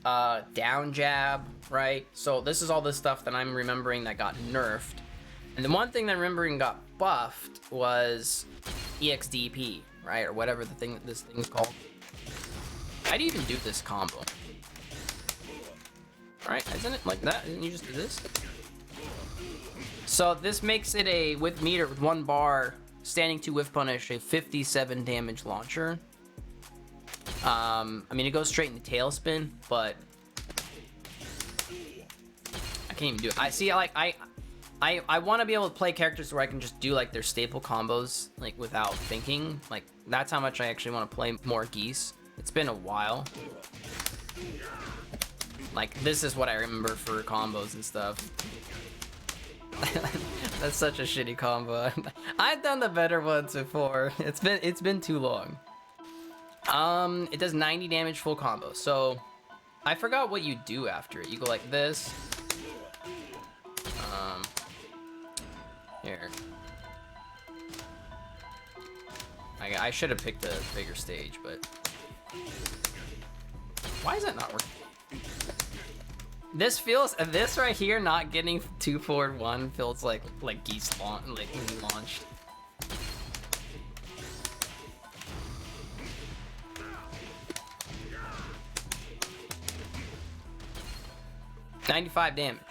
Down jab, right? So this is all the stuff that I'm remembering that got nerfed. And the one thing that I'm remembering got buffed was EXDP, right? Or whatever this thing's called. How do you even do this combo? Right? Isn't it like that? Didn't you just do this? So this makes it a with meter with 1 bar. Standing 2 whiff punish, a 57 damage launcher. I mean, it goes straight in the tailspin, but I can't even do it. I see, like, I want to be able to play characters where I can just do like their staple combos, like without thinking. Like that's how much I actually want to play more Geese. It's been a while. Like this is what I remember for combos and stuff. That's such a shitty combo. I've done the better ones before. It's been too long. It does 90 damage full combo. So I forgot what you do after it. You go like this. Here. I should have picked a bigger stage, but why is that not working? This feels, this right here, not getting 2 forward 1 feels like Geese like when he launched. $95 damage.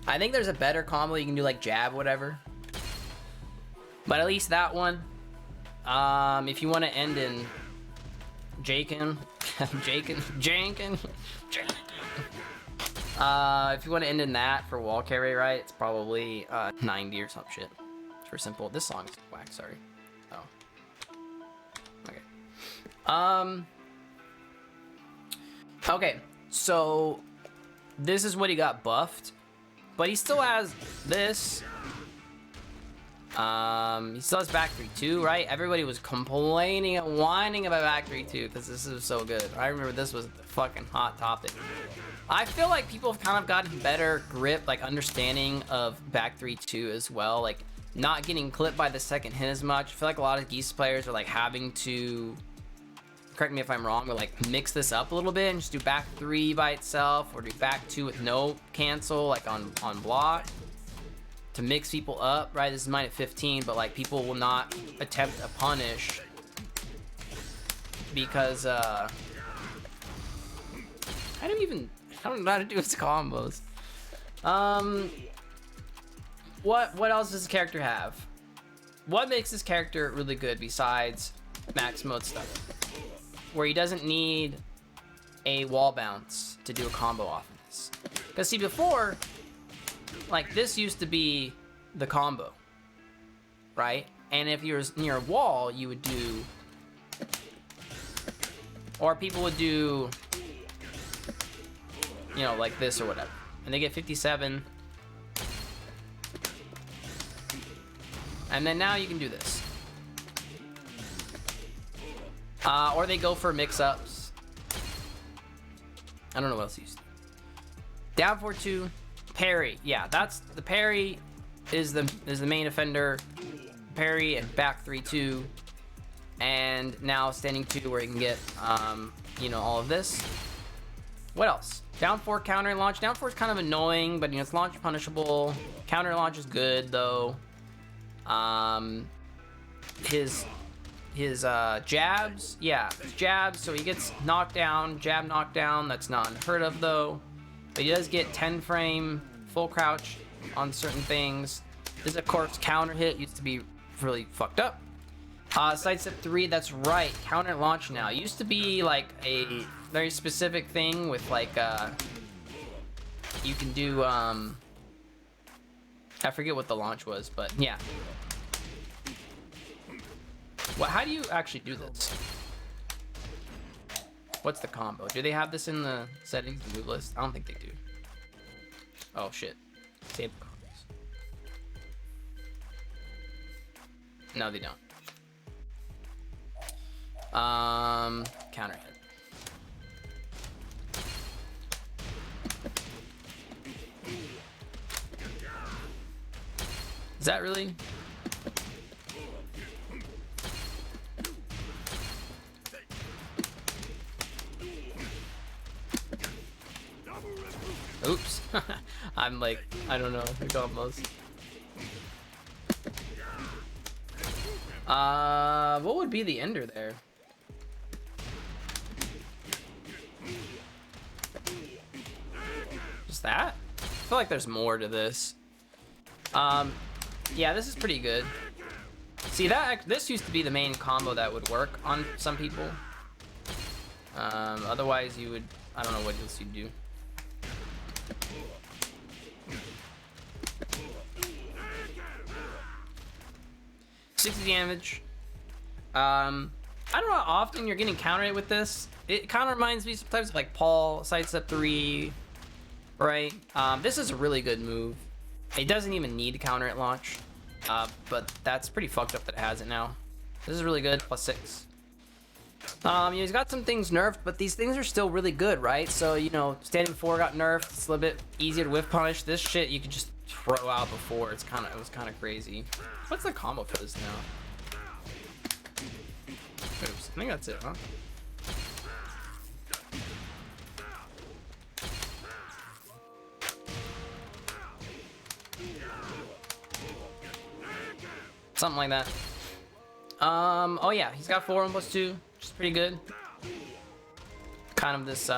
I think there's a better combo you can do, like jab, whatever. But at least that one, if you want to end in Jakin, if you want to end in that for wall carry, right, it's probably 90 or some shit. It's for simple. This song's whack, sorry. Oh. Okay. Okay, so this is what he got buffed, but he still has this. He still has back 3-2, right? Everybody was complaining and whining about back 3-2 because this is so good. I remember this was the fucking hot topic. I feel like people have kind of gotten better grip, like understanding of back 3-2 as well, like not getting clipped by the second hit as much. I feel like a lot of Geese players are like having to, correct me if I'm wrong, but like mix this up a little bit and just do back 3 by itself or do back 2 with no cancel, like on block, to mix people up, right? This is mine at 15, but like people will not attempt a punish because I don't know how to do its combos. What else does this character have? What makes this character really good besides max mode stuff, where he doesn't need a wall bounce to do a combo off of this? Because see, before, like this used to be the combo, right? And if you're near a wall, you would do, or people would do, you know, like this or whatever, and they get 57, and then now you can do this, or they go for mix-ups. I don't know what else you used to do. Down 4-2, parry. Yeah, that's the parry is the main offender. Parry and back 3-2, and now standing 2 where you can get you know, all of this. What else? Down 4 counter launch. Down 4 is kind of annoying, but you know, it's launch punishable. Counter launch is good though. His jabs, yeah, jabs, so he gets knocked down, jab knockdown. That's not unheard of though. But he does get 10 frame full crouch on certain things. This, of course, counter hit used to be really fucked up. Sidestep 3, that's right, counter launch now. It used to be like a very specific thing with like, you can do, I forget what the launch was, but yeah. Well, how do you actually do this? What's the combo? Do they have this in the settings, the move list? I don't think they do. Oh shit. Save the combos. No, they don't. Counter hit. Is that really? Oops. I'm like, I don't know, the combos. What would be the ender there? Just that? I feel like there's more to this. Yeah, this is pretty good. See, this used to be the main combo that would work on some people. Otherwise you would, I don't know what else you'd do. $60 damage. I don't know how often you're getting counter hit with this. It kind of reminds me sometimes of like Paul sidestep 3, right? This is a really good move. It doesn't even need to counter at launch, but that's pretty fucked up that it has it now. This is really good. +6. He's got some things nerfed, but these things are still really good, right? So, you know, standing 4 got nerfed. It's a little bit easier to whiff punish. This shit you could just throw out before. It was kind of crazy. What's the combo for this now? Oops, I think that's it, huh? Something like that. Oh yeah, he's got 4 +2, which is pretty good. Kind of this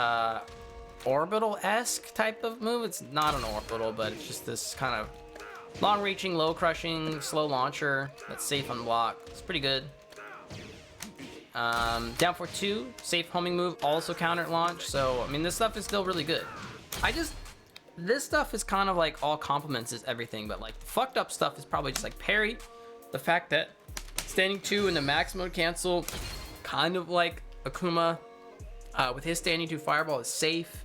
orbital-esque type of move. It's not an orbital, but it's just this kind of long-reaching, low-crushing, slow launcher that's safe on block. It's pretty good. Down for 2, safe homing move, also counter launch. So I mean, this stuff is still really good. This stuff is kind of like all compliments is everything, but like fucked up stuff is probably just like parry. The fact that standing 2 in the max mode cancel, kind of like Akuma, with his standing 2 fireball is safe.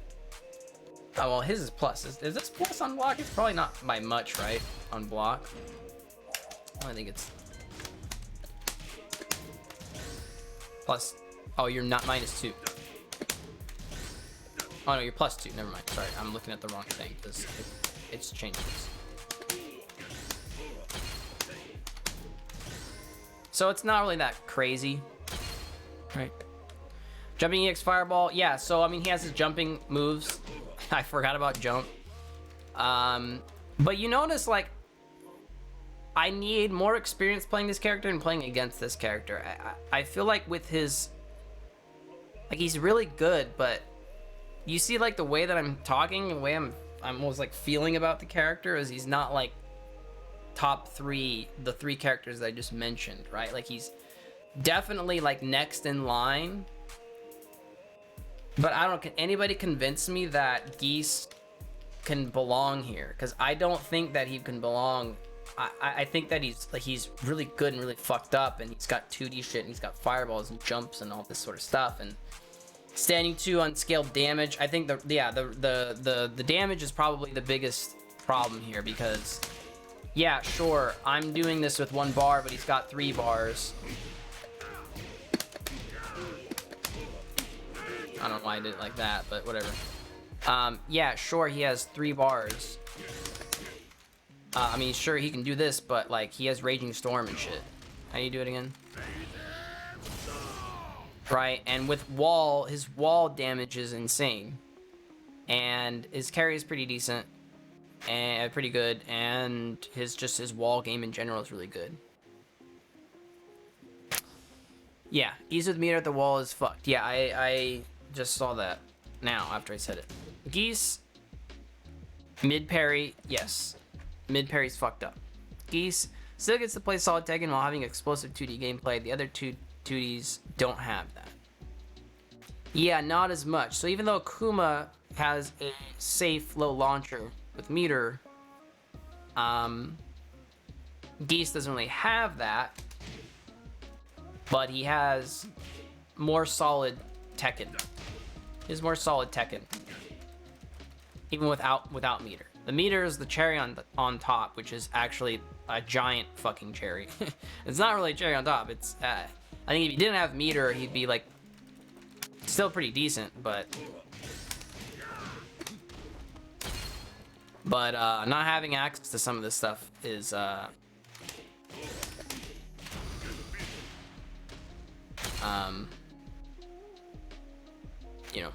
Oh well, his is plus. Is this plus on block? It's probably not by much, right? On block. I think it's plus. Oh, you're not -2. Oh no, you're +2. Never mind. Sorry, I'm looking at the wrong thing because it's changes. So it's not really that crazy, right? Jumping EX Fireball, yeah. So I mean, he has his jumping moves. I forgot about jump. But you notice, like, I need more experience playing this character and playing against this character. I feel like with his, like, he's really good, but you see, like, the way that I'm talking, the way I'm almost like feeling about the character is he's not like top 3, the 3 characters that I just mentioned, right? Like, he's definitely like next in line. But I don't, can anybody convince me that Geese can belong here? Because I don't think that he can belong. I think that he's really good and really fucked up, and he's got 2D shit, and he's got fireballs and jumps and all this sort of stuff, and standing 2 unscaled damage. I think the damage is probably the biggest problem here, because yeah, sure, I'm doing this with 1 bar, but he's got 3 bars. I don't know why I did it like that, but whatever. Yeah, sure, he has 3 bars. I mean, sure, he can do this, but, like, he has Raging Storm and shit. How do you do it again? Right, and with wall, his wall damage is insane. And his carry is pretty decent. And pretty good. And his wall game in general is really good. Yeah, Geese with meter at the wall is fucked. Yeah, I just saw that now after I said it. Geese, mid parry, yes. Mid parry's fucked up. Geese still gets to play solid Tekken while having explosive 2D gameplay. The other 2Ds don't have that. Yeah, not as much. So even though Akuma has a safe low launcher with meter, Geese doesn't really have that. But he has more solid Tekken. He has more solid Tekken. Even without meter. The meter is the cherry on top, which is actually a giant fucking cherry. It's not really a cherry on top. It's I think if he didn't have meter, he'd be like still pretty decent, but not having access to some of this stuff is you know,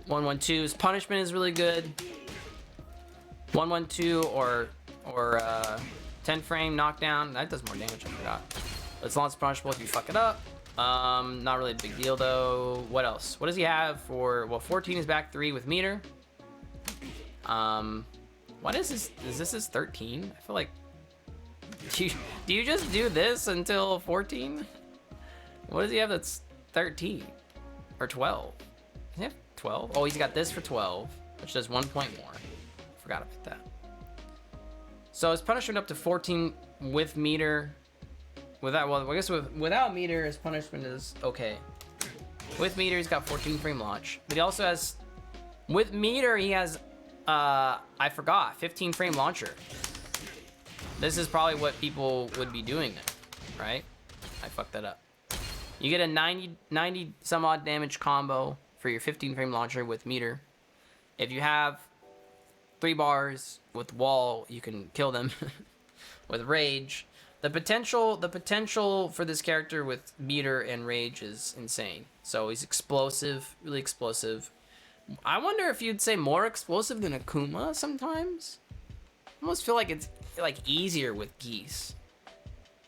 112's punishment is really good. 112 or 10 frame knockdown, that does more damage. I forgot. It's launch punishable if you fuck it up. Not really a big deal though. What else? What does he have for? Well, 14 is back 3 with meter. What is this? Is this his 13? I feel like. Do you just do this until 14? What does he have that's 13 or 12? Does he have 12? Oh, he's got this for 12, which does 1 point more. Forgot about that. So his punishment up to 14 with meter. Without, well, I guess without meter, his punishment is okay. With meter, he's got 14 frame launch, but he also has, with meter, he has, I forgot, 15 frame launcher. This is probably what people would be doing now, right? I fucked that up. You get a 90 some odd damage combo for your 15 frame launcher with meter. If you have 3 bars with wall, you can kill them with rage. The potential for this character with meter and rage is insane. So he's explosive, really explosive. I wonder if you'd say more explosive than Akuma sometimes. almost feel like it's like easier with geese.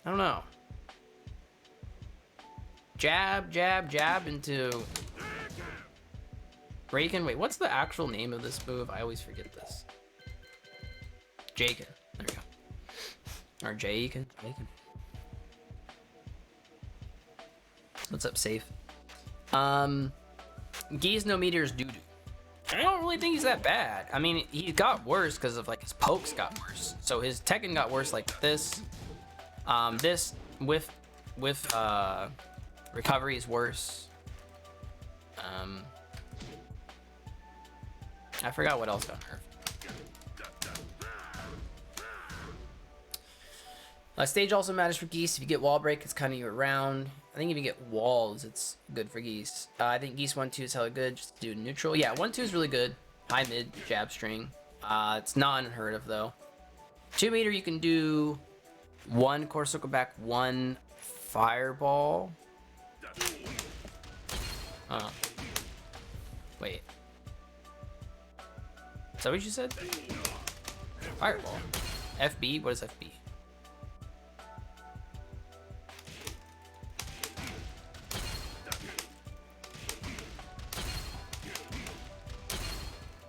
I don't know. Jab, jab, jab into Raken. Wait, what's the actual name of this move? I always forget this. Jaken. There we go. Or Jaken. What's up, safe? Geese no meteors doo-doo. I don't really think he's that bad. I mean, he got worse because of like his pokes got worse. So his Tekken got worse like this. This with recovery is worse. I forgot what else got nerfed. Stage also matters for geese. If you get wall break, it's kind of your round. I think if you get walls, it's good for geese. I think geese 1-2 is hella good. Just do neutral. Yeah, 1-2 is really good. High mid jab string. It's not unheard of though. 2 meter you can do 1 core circle back, 1 fireball. Oh. Wait. Is that what you said? Fireball. FB? What is FB?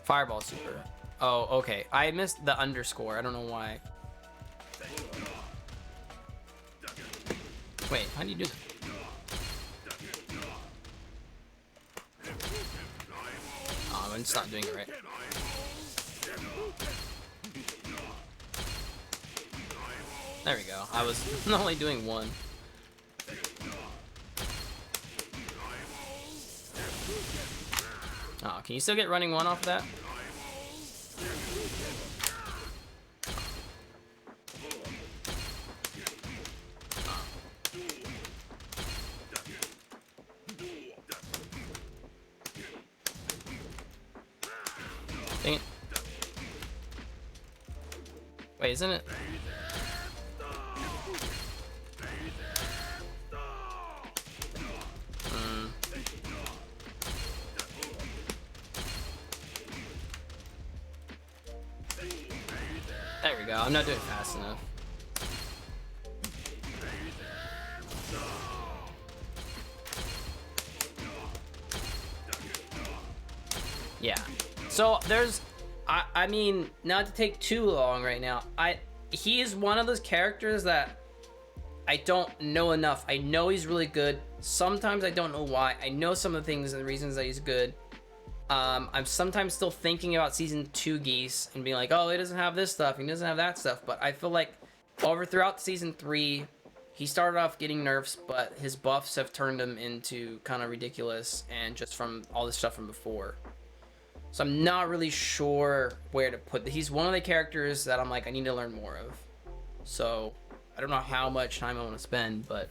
Fireball super. Oh, okay. I missed the underscore. I don't know why. Wait, how do you do that? Oh, I'm just not doing it right. There we go. I was only doing 1. Oh, can you still get running 1 off of that? Dang it. Wait, isn't it? There we go. I'm not doing fast enough. Yeah. So there's, I mean, not to take too long right now. He is one of those characters that I don't know enough. I know he's really good. Sometimes I don't know why. I know some of the things and the reasons that he's good. I'm sometimes still thinking about season 2 geese and being like, oh, he doesn't have this stuff, he doesn't have that stuff. But I feel like throughout season 3, he started off getting nerfs, but his buffs have turned him into kind of ridiculous, and just from all the stuff from before. So I'm not really sure where to put. He's one of the characters that I'm like, I need to learn more of. So I don't know how much time I want to spend, but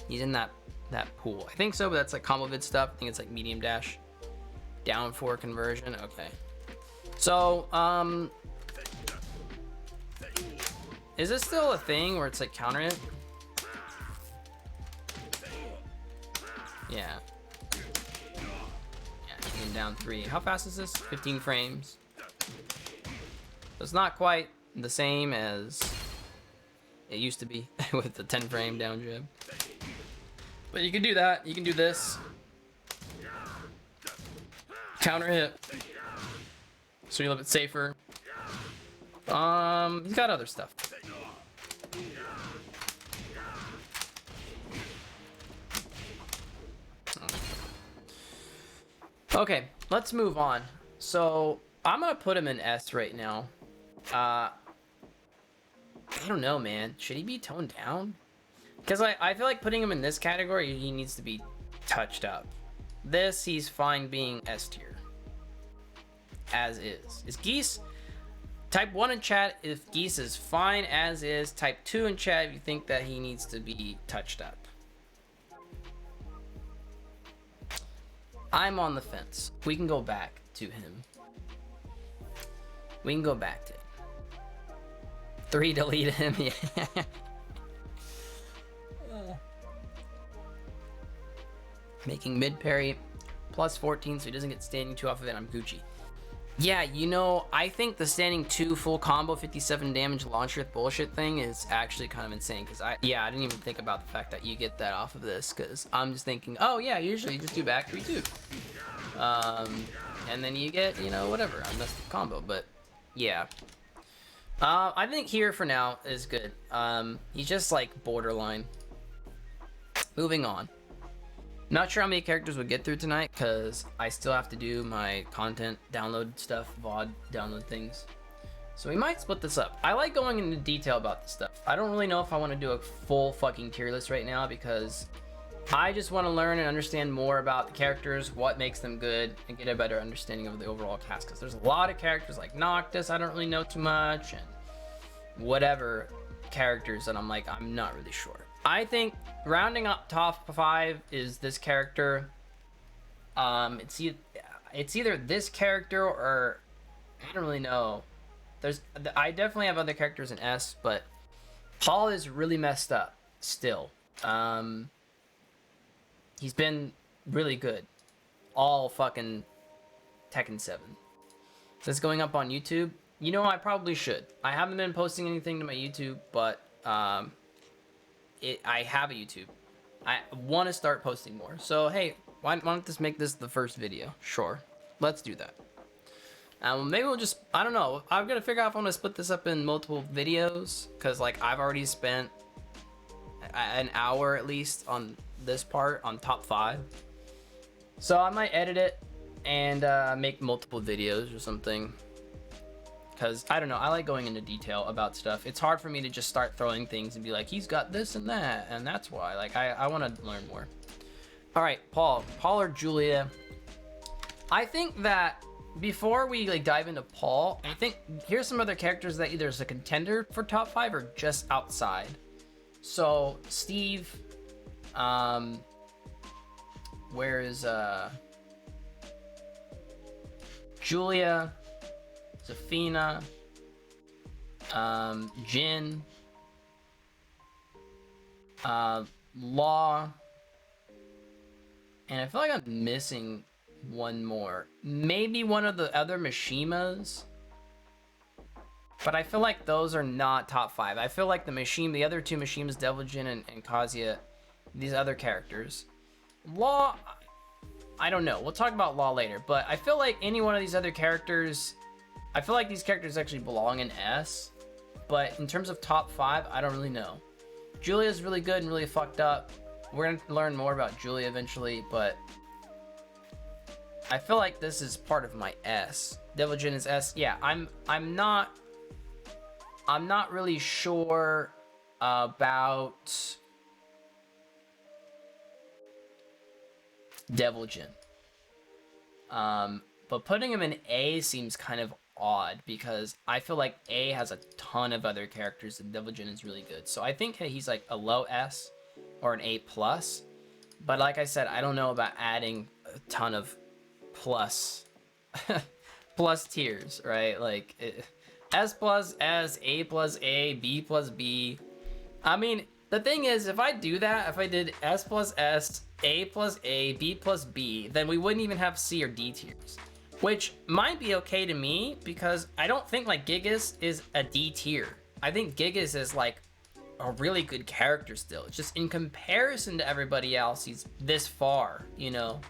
he's in that pool. I think so, but that's like combo vid stuff. I think it's like medium dash. Down 4 conversion. Okay. So, is this still a thing where it's like counter it? Yeah. Yeah, down 3. How fast is this? 15 frames. So it's not quite the same as it used to be with the 10 frame down jab. But you can do that. You can do this. Counter hit, so you're a little bit safer. He's got other stuff. Okay, let's move on. So I'm gonna put him in S right now. I don't know, man. Should he be toned down? Because I feel like putting him in this category, he needs to be touched up. This, he's fine being S tier. As is. Is Geese? Type 1 in chat if Geese is fine as is. Type 2 in chat if you think that he needs to be touched up. I'm on the fence. We can go back to him. We can go back to him. 3 delete him. Yeah. Making mid parry plus 14 so he doesn't get standing 2 off of it. I'm Gucci. Yeah, you know, I think the standing 2 full combo 57 damage launch earth bullshit thing is actually kind of insane, because I didn't even think about the fact that you get that off of this, because I'm just thinking, oh yeah, usually you just do back 3-2. And then you get, you know, whatever, a messed up combo, but yeah. I think here for now is good. He's just like borderline. Moving on. Not sure how many characters we'll get through tonight, because I still have to do my content download stuff, VOD download things. So we might split this up. I like going into detail about this stuff. I don't really know if I want to do a full fucking tier list right now, because I just want to learn and understand more about the characters, what makes them good, and get a better understanding of the overall cast. Because there's a lot of characters like Noctis I don't really know too much, and whatever characters that I'm like, I'm not really sure. I think rounding up top 5 is this character. It's either this character or I don't really know. I definitely have other characters in S, but Paul is really messed up still. He's been really good all fucking Tekken 7. So it's going up on YouTube. You know, I probably should. I haven't been posting anything to my YouTube, but I have a YouTube. I want to start posting more. So hey, why don't this make this the first video? Sure, let's do that. Maybe we'll just, I don't know. I'm gonna figure out if I want to split this up in multiple videos, because like I've already spent an hour at least on this part on top 5. So I might edit it and make multiple videos or something. Because, I don't know, I like going into detail about stuff. It's hard for me to just start throwing things and be like, he's got this and that, and that's why. Like, I want to learn more. Alright, Paul or Julia. I think that before we like dive into Paul, I think here's some other characters that either is a contender for top 5 or just outside. So, Steve, where is, Julia, Zafina, Jin, Law, and I feel like I'm missing one more. Maybe one of the other Mishimas, but I feel like those are not top 5. I feel like the other two Mishimas, Devil Jin and Kazuya, these other characters. Law, I don't know. We'll talk about Law later, but I feel like any one of these other characters, I feel like these characters actually belong in S, but in terms of top 5, I don't really know. Julia's really good and really fucked up. We're gonna learn more about Julia eventually, but I feel like this is part of my S. Devil Jin is S. Yeah, I'm not really sure about Devil Jin. But putting him in A seems kind of odd, because I feel like A has a ton of other characters and Devil Jin is really good. So I think he's like a low S or an A+. But like I said, I don't know about adding a ton of plus tiers, right? Like S plus S, A plus A, B plus B. I mean, the thing is, if I do that, if I did S plus S, A plus A, B plus B, then we wouldn't even have C or D tiers. Which might be okay to me, because I don't think like Gigas is a D tier. I think Gigas is like a really good character still. It's just in comparison to everybody else, he's this far, you know?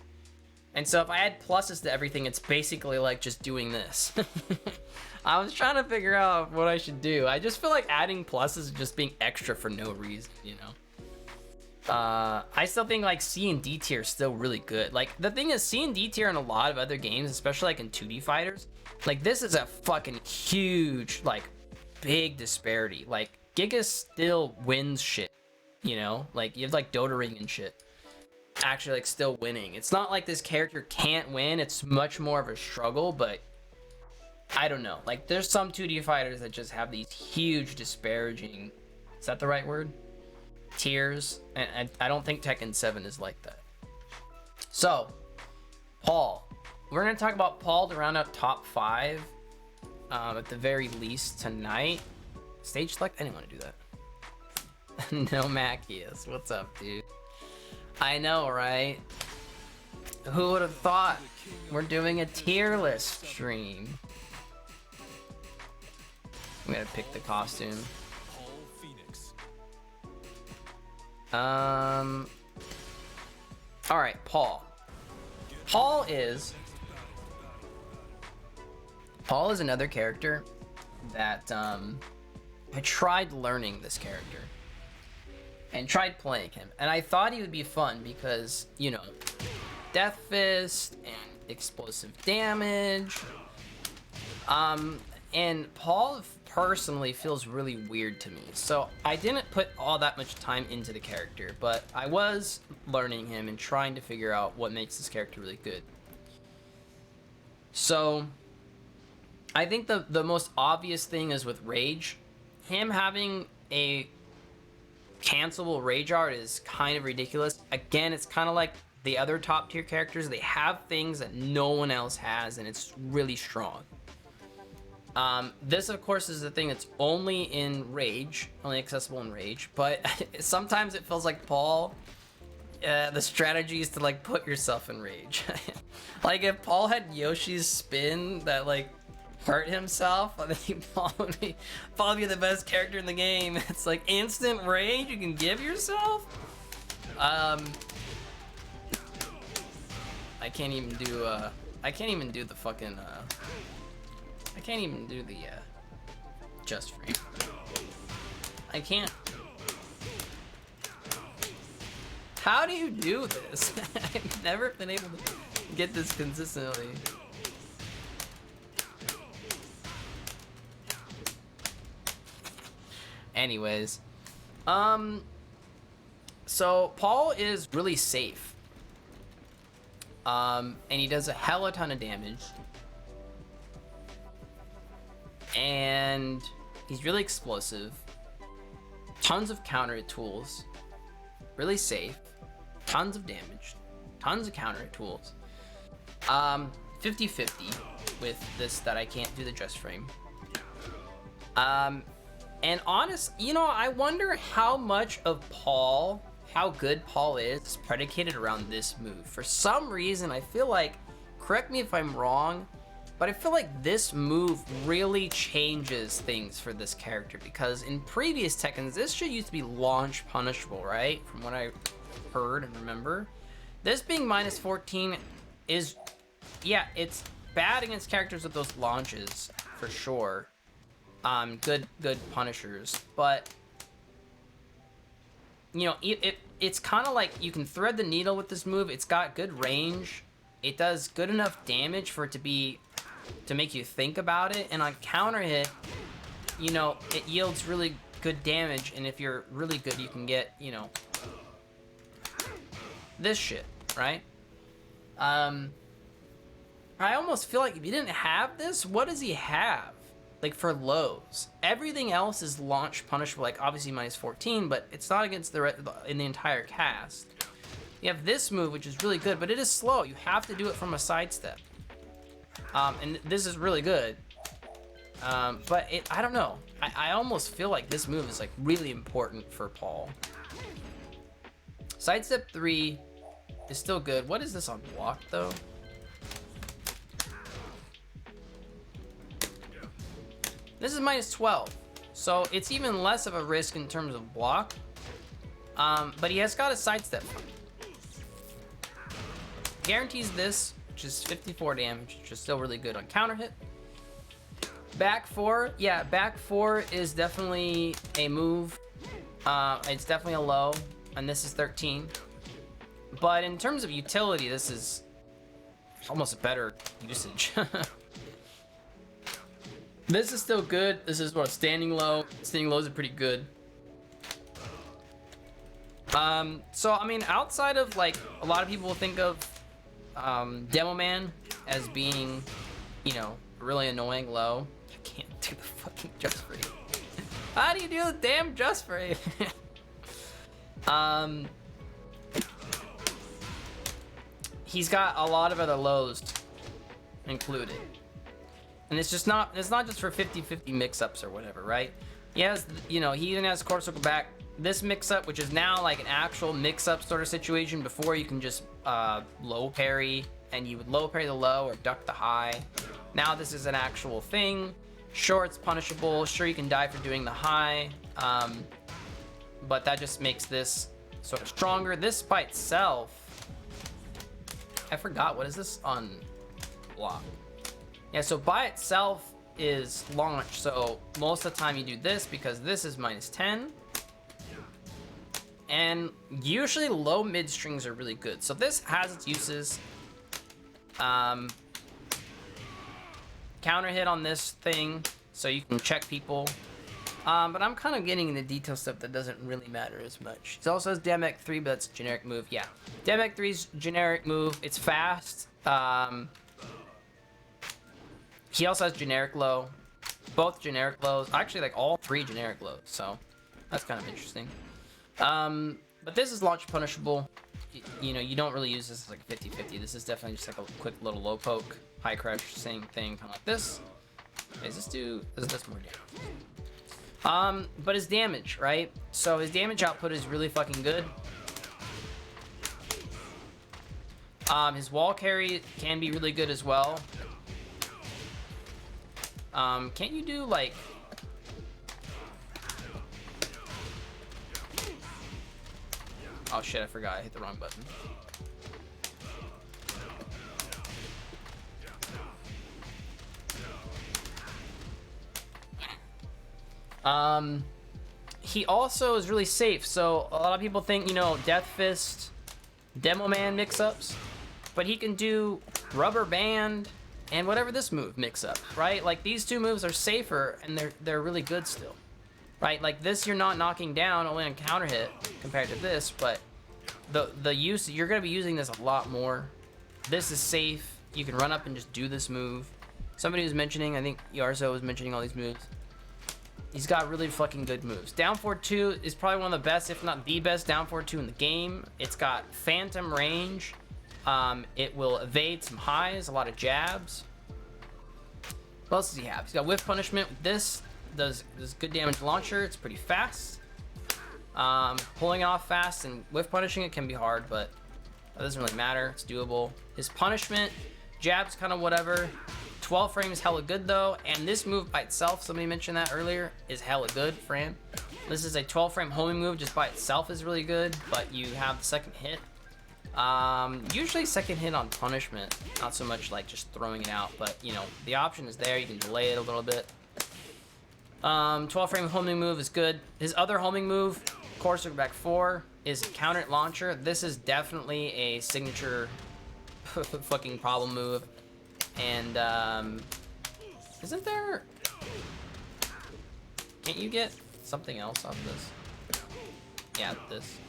And so if I add pluses to everything, it's basically like just doing this. I was trying to figure out what I should do. I just feel like adding pluses is just being extra for no reason, you know? I still think like C and D tier is still really good. Like the thing is, C and D tier in a lot of other games, especially like in 2D fighters, like this is a fucking huge, like big disparity. Like Giga still wins shit, you know? Like you have like Dota Ring and shit actually like still winning. It's not like this character can't win. It's much more of a struggle, but I don't know. Like there's some 2D fighters that just have these huge disparaging, is that the right word? Tiers, and I don't think Tekken 7 is like that. So, Paul. We're going to talk about Paul to round up top 5 at the very least tonight. Stage select? I didn't want to do that. No Macchius. What's up, dude? I know, right? Who would have thought? We're doing a tier list stream. I'm gonna pick the costume. Alright, Paul. Paul is another character that I tried learning this character and tried playing him, and I thought he would be fun because, you know, Death Fist and explosive damage. And Paul personally feels really weird to me, so I didn't put all that much time into the character, but I was learning him and trying to figure out what makes this character really good. So I think the most obvious thing is with Rage. Him having a cancelable Rage art is kind of ridiculous. Again, it's kind of like the other top tier characters. They have things that no one else has, and it's really strong. This, of course, is the thing that's only in Rage, only accessible in Rage, but sometimes it feels like Paul, the strategy is to, like, put yourself in Rage. Like, if Paul had Yoshi's spin that, like, hurt himself, I think Paul would be probably the best character in the game. It's like instant Rage you can give yourself. I can't even do the fucking I can't even do the just frame. I can't. How do you do this? I've never been able to get this consistently. Anyways, so Paul is really safe. And he does a hella ton of damage. And he's really explosive. Tons of counter tools. Really safe. Tons of damage. Tons of counter tools. 50-50 with this that I can't do the just frame. And honest, you know, I wonder how much of Paul, how good Paul is predicated around this move. For some reason, I feel like, correct me if I'm wrong, but I feel like this move really changes things for this character, because in previous Tekkens, this shit used to be launch punishable, right? From what I heard and remember. This being minus 14 is, yeah, it's bad against characters with those launches, for sure. Good punishers, but, you know, it's kind of like you can thread the needle with this move. It's got good range. It does good enough damage for it to make you think about it, and on counter hit, you know, it yields really good damage, and if you're really good, you can get, you know, this shit, right? I almost feel like if you didn't have this, what does he have? Like, for lows, everything else is launch punishable, like obviously minus 14, but it's not against in the entire cast. You have this move, which is really good, but it is slow. You have to do it from a sidestep. And this is really good. But I don't know. I almost feel like this move is like really important for Paul. Sidestep 3 is still good. What is this on block though? This is minus 12, so it's even less of a risk in terms of block. But he has got a sidestep. Guarantees this, which is 54 damage, which is still really good on counter hit. Back 4, yeah, back 4 is definitely a move. It's definitely a low, and this is 13. But in terms of utility, this is almost a better usage. This is still good. This is what, standing low. Standing lows are pretty good. So I mean, outside of like a lot of people think of Demo Man as being, you know, really annoying low. I can't do the fucking just frame. How do you do the damn just frame? He's got a lot of other lows included. And it's not just for 50-50 mix-ups or whatever, right? He has, you know, he even has quarter circle back this mix-up, which is now like an actual mix-up sort of situation. Before, you can just low parry, and you would low parry the low or duck the high. Now this is an actual thing. Sure, it's punishable. Sure, you can die for doing the high. But that just makes this sort of stronger. This by itself, I forgot, what is this on block? Yeah, so by itself is launch. So most of the time you do this because this is -10. And usually low mid strings are really good. So this has its uses. Counter hit on this thing, so you can check people. But I'm kind of getting into detail stuff that doesn't really matter as much. It also has Demek 3, but that's a generic move. Yeah, Demek 3's generic move. It's fast. He also has generic low. Both generic lows. Actually, like all 3 generic lows. So that's kind of interesting. But this is launch punishable. You know, you don't really use this as like a 50-50. This is definitely just like a quick little low poke, high crush, same thing, kind of like this. Okay, does this more damage? But his damage, right? So his damage output is really fucking good. His wall carry can be really good as well. Can't you do like... Oh shit, I forgot. I hit the wrong button. He also is really safe. So a lot of people think, you know, Death Fist, Demo Man mix-ups, but he can do Rubber Band and whatever this move mix-up, right? Like these 2 moves are safer and they're really good still. Right, like this you're not knocking down, only on counter hit compared to this, but the use, you're gonna be using this a lot more. This is safe. You can run up and just do this move. Somebody was mentioning, I think Yarzo was mentioning all these moves. He's got really fucking good moves. Down forward 2 is probably one of the best, if not the best, down forward 2 in the game. It's got phantom range. It will evade some highs, a lot of jabs. What else does he have? He's got whiff punishment. This does good damage launcher. It's pretty fast. Pulling it off fast and whiff punishing it can be hard, but that doesn't really matter. It's doable. His punishment, jabs kind of whatever. 12 frame is hella good though, and this move by itself, somebody mentioned that earlier, is hella good for him. This is a 12 frame homing move, just by itself is really good, but you have the second hit. Usually second hit on punishment, not so much like just throwing it out, but you know, the option is there. You can delay it a little bit. 12 frame homing move is good. His other homing move, Courser back 4, is counter hit launcher. This is definitely a signature fucking problem move. And isn't there, can't you get something else off this? Yeah, this.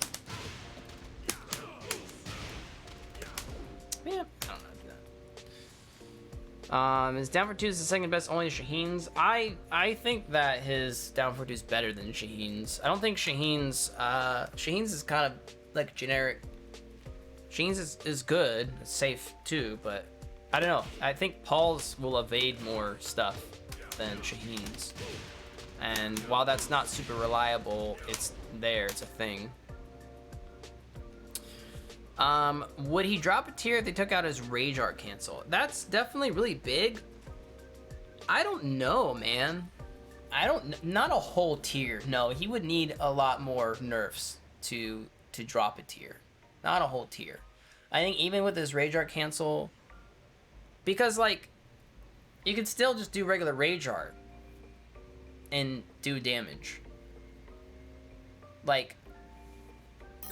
Yeah, I don't know how to do that. His down for 2 is the second best, only to Shaheen's. I think that his down for 2 is better than Shaheen's. I don't think Shaheen's is kind of like generic. Shaheen's is good, it's safe too, but I don't know. I think Paul's will evade more stuff than Shaheen's. And while that's not super reliable, it's there, it's a thing. Would he drop a tier if they took out his Rage Art cancel? That's definitely really big. I don't know, man. Not a whole tier. No, he would need a lot more nerfs to drop a tier. Not a whole tier. I think even with his Rage Art cancel, because like you could still just do regular Rage Art and do damage. Like,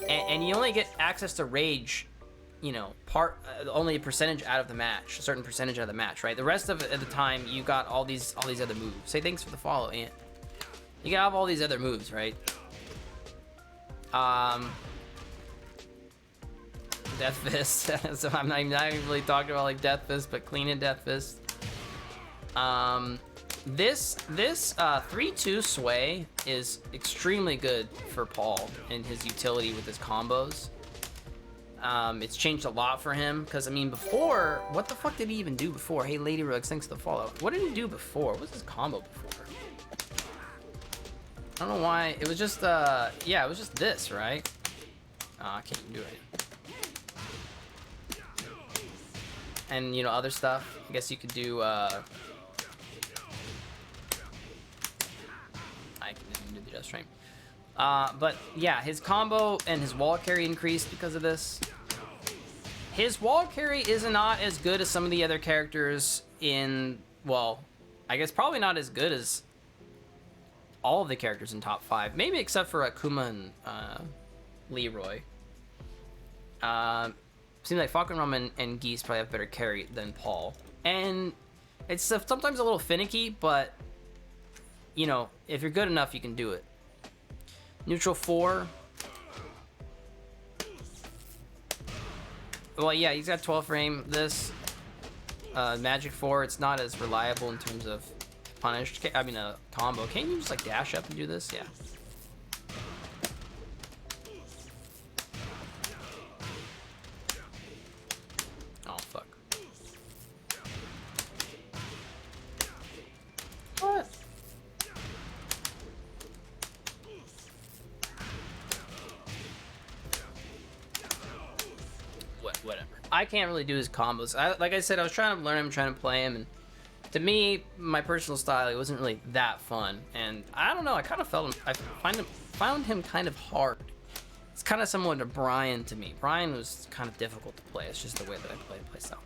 and you only get access to Rage, you know, only a percentage out of the match, a certain percentage out of the match, right? The rest of the time, you got all these other moves. Say thanks for the follow, Ant. You got all these other moves, right? Death Fist. So I'm not even really talking about like Death Fist, but clean and Death Fist. This 3-2 sway is extremely good for Paul and his utility with his combos. It's changed a lot for him, because I mean before, what the fuck did he even do before? Hey Lady Rugs, thanks for the follow. What did he do before? What was his combo before? I don't know why. It was just, yeah, it was just this, right? Oh, I can't even do it. And, you know, other stuff. I guess you could do, I can even do the Death Stream. But, yeah, his combo and his wall carry increased because of this. His wall carry is not as good as some of the other characters in, well, I guess probably not as good as all of the characters in top 5. Maybe except for Akuma and Leroy. Seems like Falcon and Geese probably have better carry than Paul. And it's sometimes a little finicky, but, you know, if you're good enough, you can do it. Neutral 4. Well, yeah, he's got 12 frame. This Magic 4, it's not as reliable in terms of punish. I mean, a combo. Can't you just like dash up and do this? Yeah. Oh fuck. What? Whatever. I can't really do his combos. Like I said, I was trying to learn him, trying to play him, and to me, my personal style, it wasn't really that fun. And I don't know, I kind of felt him. I found him kind of hard. It's kind of similar to Brian to me. Brian was kind of difficult to play. It's just the way that I play playstyle.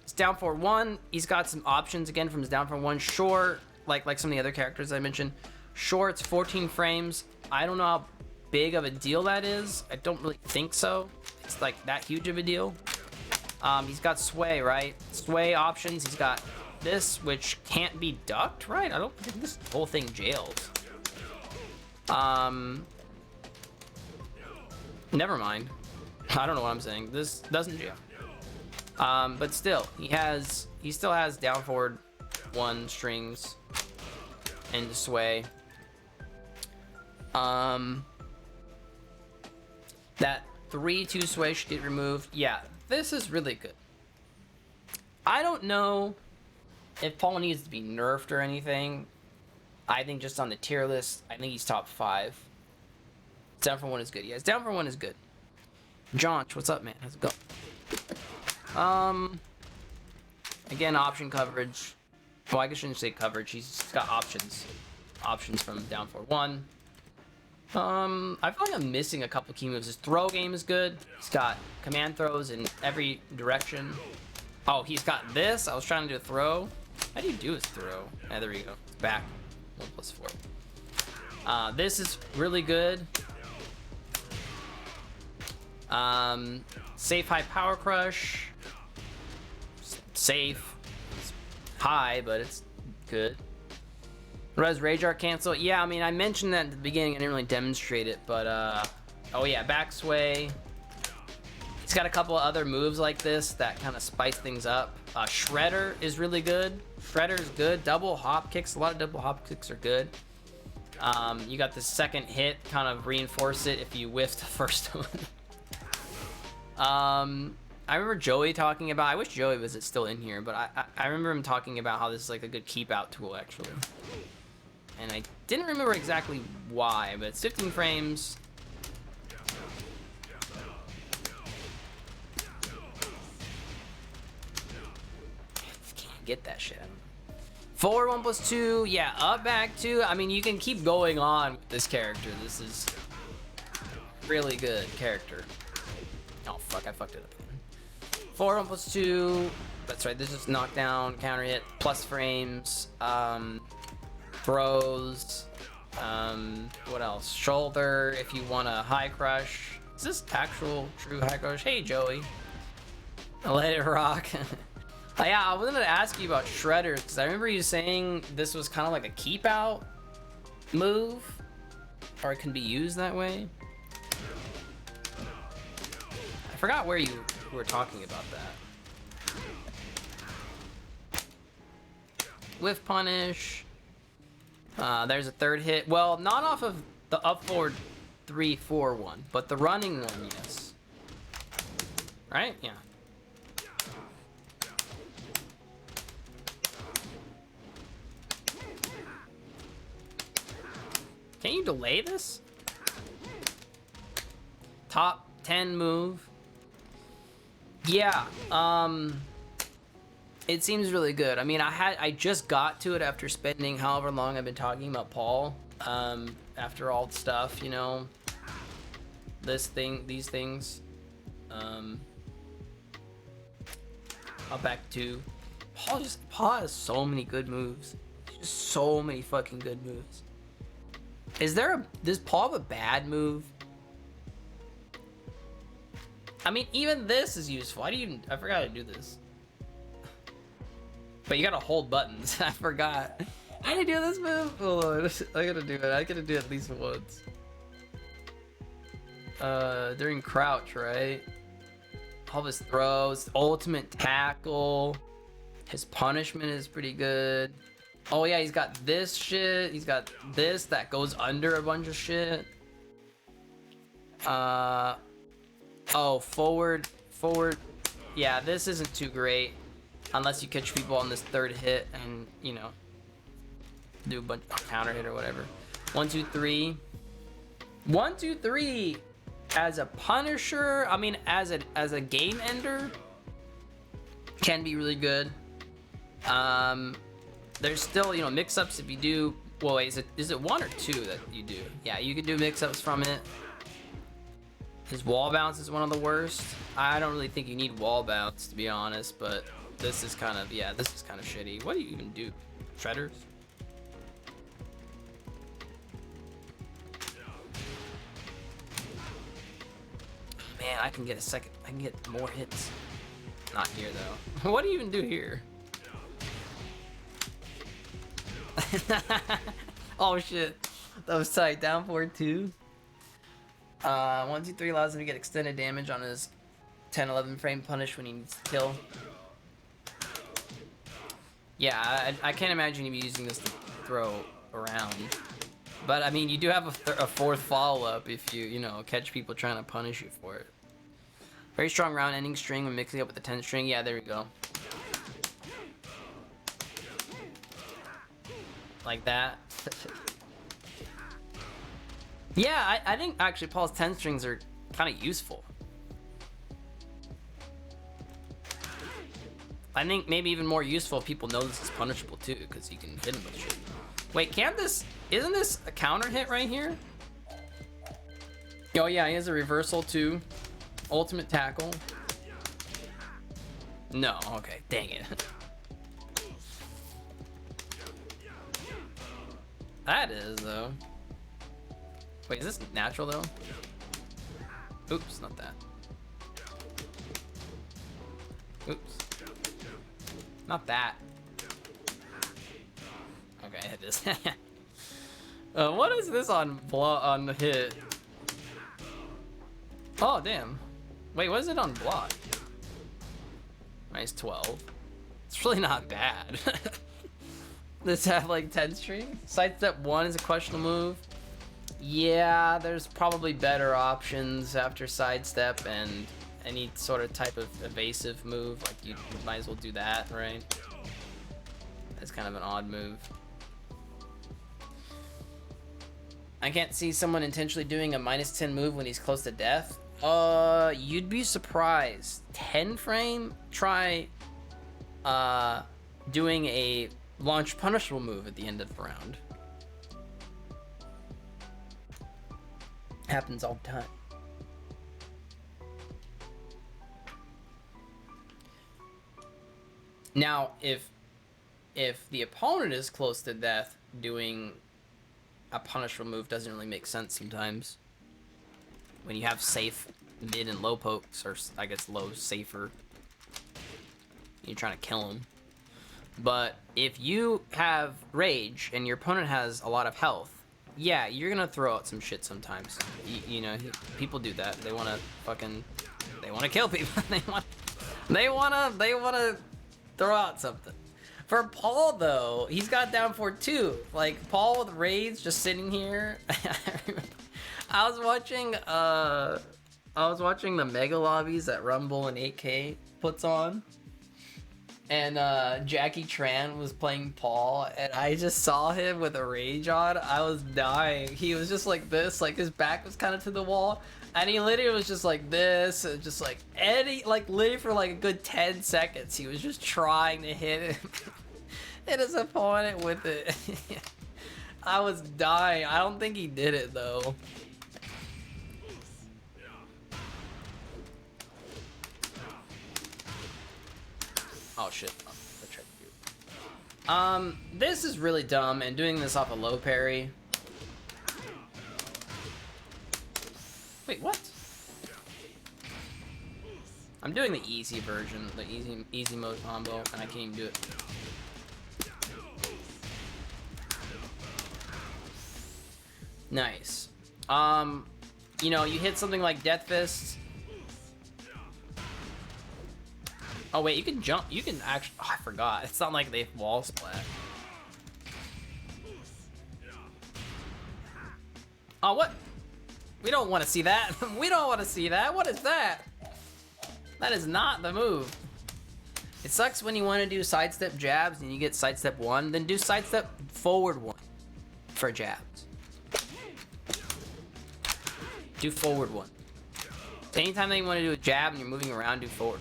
It's down 4-1. He's got some options again from his down 4-1. Sure, like some of the other characters I mentioned. Sure, it's 14 frames. I don't know how big of a deal that is. I don't really think so. It's like that huge of a deal. He's got sway, right? Sway options. He's got this, which can't be ducked, right? I don't think this whole thing jails. Never mind. I don't know what I'm saying. This doesn't jail. But still, he still has down forward 1 strings and sway. That 3-2 sway should get removed. Yeah, this is really good. I don't know if Paul needs to be nerfed or anything. I think just on the tier list, I think he's top 5. Down for 1 is good. Yes, down for 1 is good. Jonch, what's up, man? How's it go? Again, option coverage. Well, I guess I shouldn't say coverage. He's got options. Options from down for 1. I feel like I'm missing a couple key moves. His throw game is good. He's got command throws in every direction. Oh, he's got this. I was trying to do a throw. How do you do his throw? Ah, there we go. It's back. 1+4. This is really good. Safe high power crush. Safe. It's high, but it's good. Res Rage Art cancel. Yeah, I mean, I mentioned that at the beginning. I didn't really demonstrate it, but oh yeah, back sway. He's got a couple of other moves like this that kind of spice things up. Shredder is really good. Shredder is good. Double hop kicks. A lot of double hop kicks are good. You got the second hit, kind of reinforce it if you whiff the first one. I remember Joey talking about, I wish Joey was still in here, but I remember him talking about how this is like a good keep out tool actually. And I didn't remember exactly why, but it's 15 frames. Can't get that shit. 4, 1+2, yeah, up, back, 2. I mean, you can keep going on with this character. This is really good character. Oh, fuck, I fucked it up again. 4, 1+2. That's right, this is knockdown, counter hit, plus frames, throws, what else? Shoulder, if you want a high crush. Is this actual true high crush? Hey, Joey. Let it rock. Yeah, I was gonna ask you about shredders because I remember you saying this was kind of like a keep out move, or it can be used that way. I forgot where you were talking about that. Whiff punish. There's a third hit. Well, not off of the up forward 3-4 one, but the running one, yes. Right? Yeah. Can you delay this? Top 10 move. Yeah, it seems really good. I mean, I just got to it after spending however long I've been talking about Paul. After all the stuff, you know, these things. Up back to Paul has so many good moves. Just so many fucking good moves. Does Paul have a bad move? I mean, even this is useful. I forgot to do this. But you gotta hold buttons. I forgot. I didn't do this move. Hold on, I gotta do it. I gotta do it at least once. During crouch, right? All of his throws, ultimate tackle. His punishment is pretty good. Oh yeah, he's got this shit. He's got this that goes under a bunch of shit. Oh, forward. Yeah, this isn't too great unless you catch people on this third hit and, you know, do a bunch of counter hit or whatever. 1, 2, 3. 1, 2, 3 as a punisher. I mean, as a game ender, can be really good. There's still, you know, mix-ups if you do. Well, wait, is it 1 or 2 that you do? Yeah, you can do mix-ups from it. His wall bounce is one of the worst. I don't really think you need wall bounce, to be honest, but this is kind of, yeah, this is kind of shitty. What do you even do? Shredders? Man, I can get more hits. Not here, though. What do you even do here? Oh, shit. That was tight. Down forward 2. 1, 2, 3 allows him to get extended damage on his 10-11 frame punish when he needs to kill. Yeah, I can't imagine him using this to throw around. But I mean, you do have a fourth follow-up if you know, catch people trying to punish you for it. Very strong round ending string when mixing up with the 10 string. Yeah, there we go. Like that. Yeah, I think actually Paul's 10 strings are kind of useful. I think maybe even more useful if people know this is punishable too, because you can hit him with shit. Wait, isn't this a counter hit right here? Oh yeah, he has a reversal too. Ultimate tackle. No, okay, dang it. That is though. Wait, is this natural though? Oops, not that. Oops. Not that. Okay, hit this. What is this on the hit? Oh, damn. Wait, what is it on block? Nice 12. It's really not bad. This have like 10 string? Sidestep 1 is a questionable move. Yeah, there's probably better options after sidestep and any sort of type of evasive move. Like you might as well do that, right? That's kind of an odd move. I can't see someone intentionally doing a -10 move when he's close to death. You'd be surprised. 10 frame? Try doing a launch punishable move at the end of the round. Happens all the time. Now, if the opponent is close to death, doing a punishable move doesn't really make sense sometimes. When you have safe mid and low pokes, or I guess low safer, you're trying to kill him. But if you have rage and your opponent has a lot of health, yeah, you're gonna throw out some shit sometimes. You know, people do that. They wanna kill people. they wanna throw out something. For Paul though, he's got down for 2. Like Paul with rage just sitting here. I was watching the mega lobbies that Rumble and 8K puts on. and Jackie Tran was playing Paul, and I just saw him with a rage on. I was dying. He was just like this, like his back was kind of to the wall, and he literally was just like this, and just like literally for like a good 10 seconds, he was just trying to hit his opponent with it. I was dying. I don't think he did it though. Oh shit. Oh, I tried to do. This is really dumb, and doing this off a low parry. Wait, what? I'm doing the easy version, the easy mode combo, and I can't even do it. Nice. You know, you hit something like Death Fist. Oh wait, you can jump. You can actually. Oh, I forgot. It's not like they wall splat. Oh, what? We don't want to see that. We don't want to see that. What is that? That is not the move. It sucks when you want to do sidestep jabs and you get sidestep 1. Then do sidestep forward 1 for jabs. Do forward 1. Anytime that you want to do a jab and you're moving around, do forward.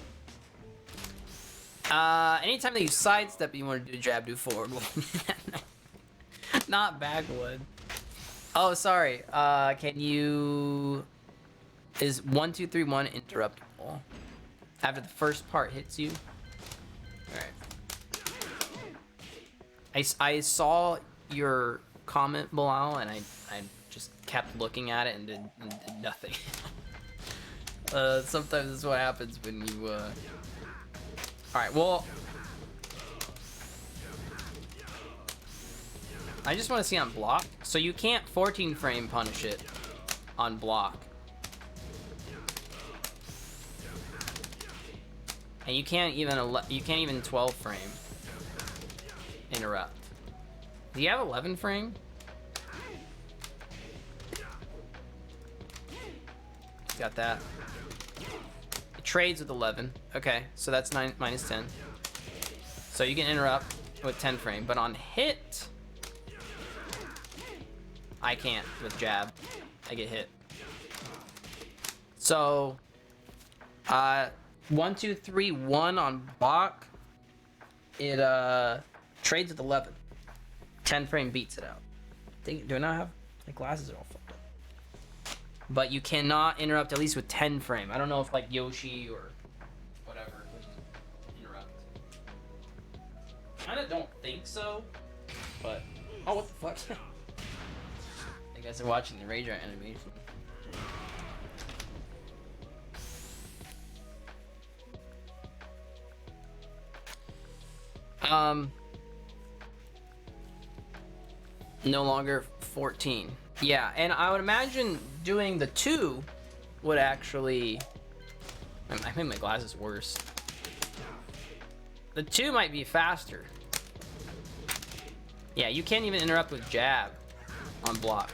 Anytime that you sidestep and you want to do a jab, do forward 1. Not back 1. Oh, sorry. Can you... Is 1, 2, 3, 1 interruptible? After the first part hits you? Alright. I saw your comment below, and I just kept looking at it and did nothing. Sometimes that's what happens when you, Alright, well... I just want to see on block. So you can't 14 frame punish it on block. And you can't even 12 frame interrupt. Do you have 11 frame? Got that. It trades with 11. Okay, so that's 9 minus 10. So you can interrupt with 10 frame, but on hit, I can't with jab. I get hit. So, 1, 2, 3, 1 on block. It trades with 11. 10 frame beats it out. Do I not have my glasses are all fucked up? But you cannot interrupt at least with 10 frame. I don't know if like Yoshi or whatever would interrupt. Kinda don't think so, but oh, what the fuck? You guys are watching the Rage Art animation. No longer 14. Yeah, and I would imagine doing the 2 would actually... I think my glass is worse. The 2 might be faster. Yeah, you can't even interrupt with jab on block.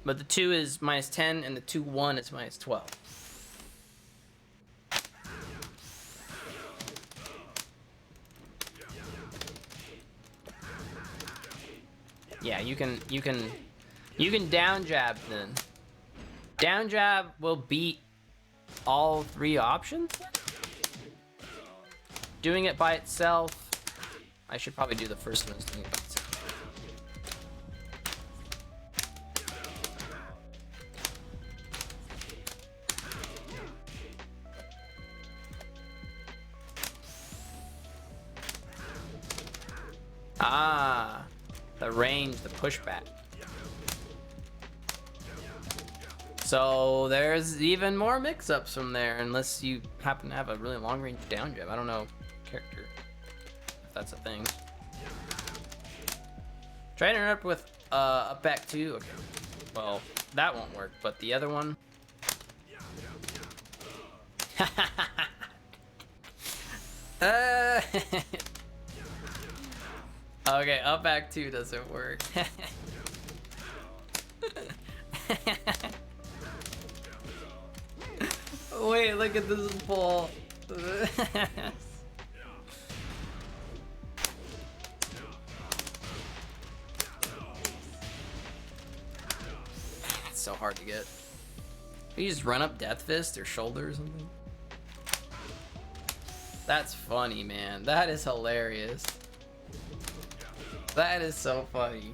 But the 2 is minus 10 and the 2-1 is minus 12. Yeah, you can down jab then. Down jab will beat all 3 options. Doing it by itself, I should probably do the first one. Doing it by itself. Ah, the range, the pushback. So there's even more mix-ups from there, unless you happen to have a really long-range down jab. I don't know, character, if that's a thing. Try to interrupt with up back 2. Okay, well that won't work, but the other one. Okay, up back 2 doesn't work. Wait, look at this ball. It's so hard to get. You just run up Death Fist or shoulder or something? That's funny, man. That is hilarious. That is so funny.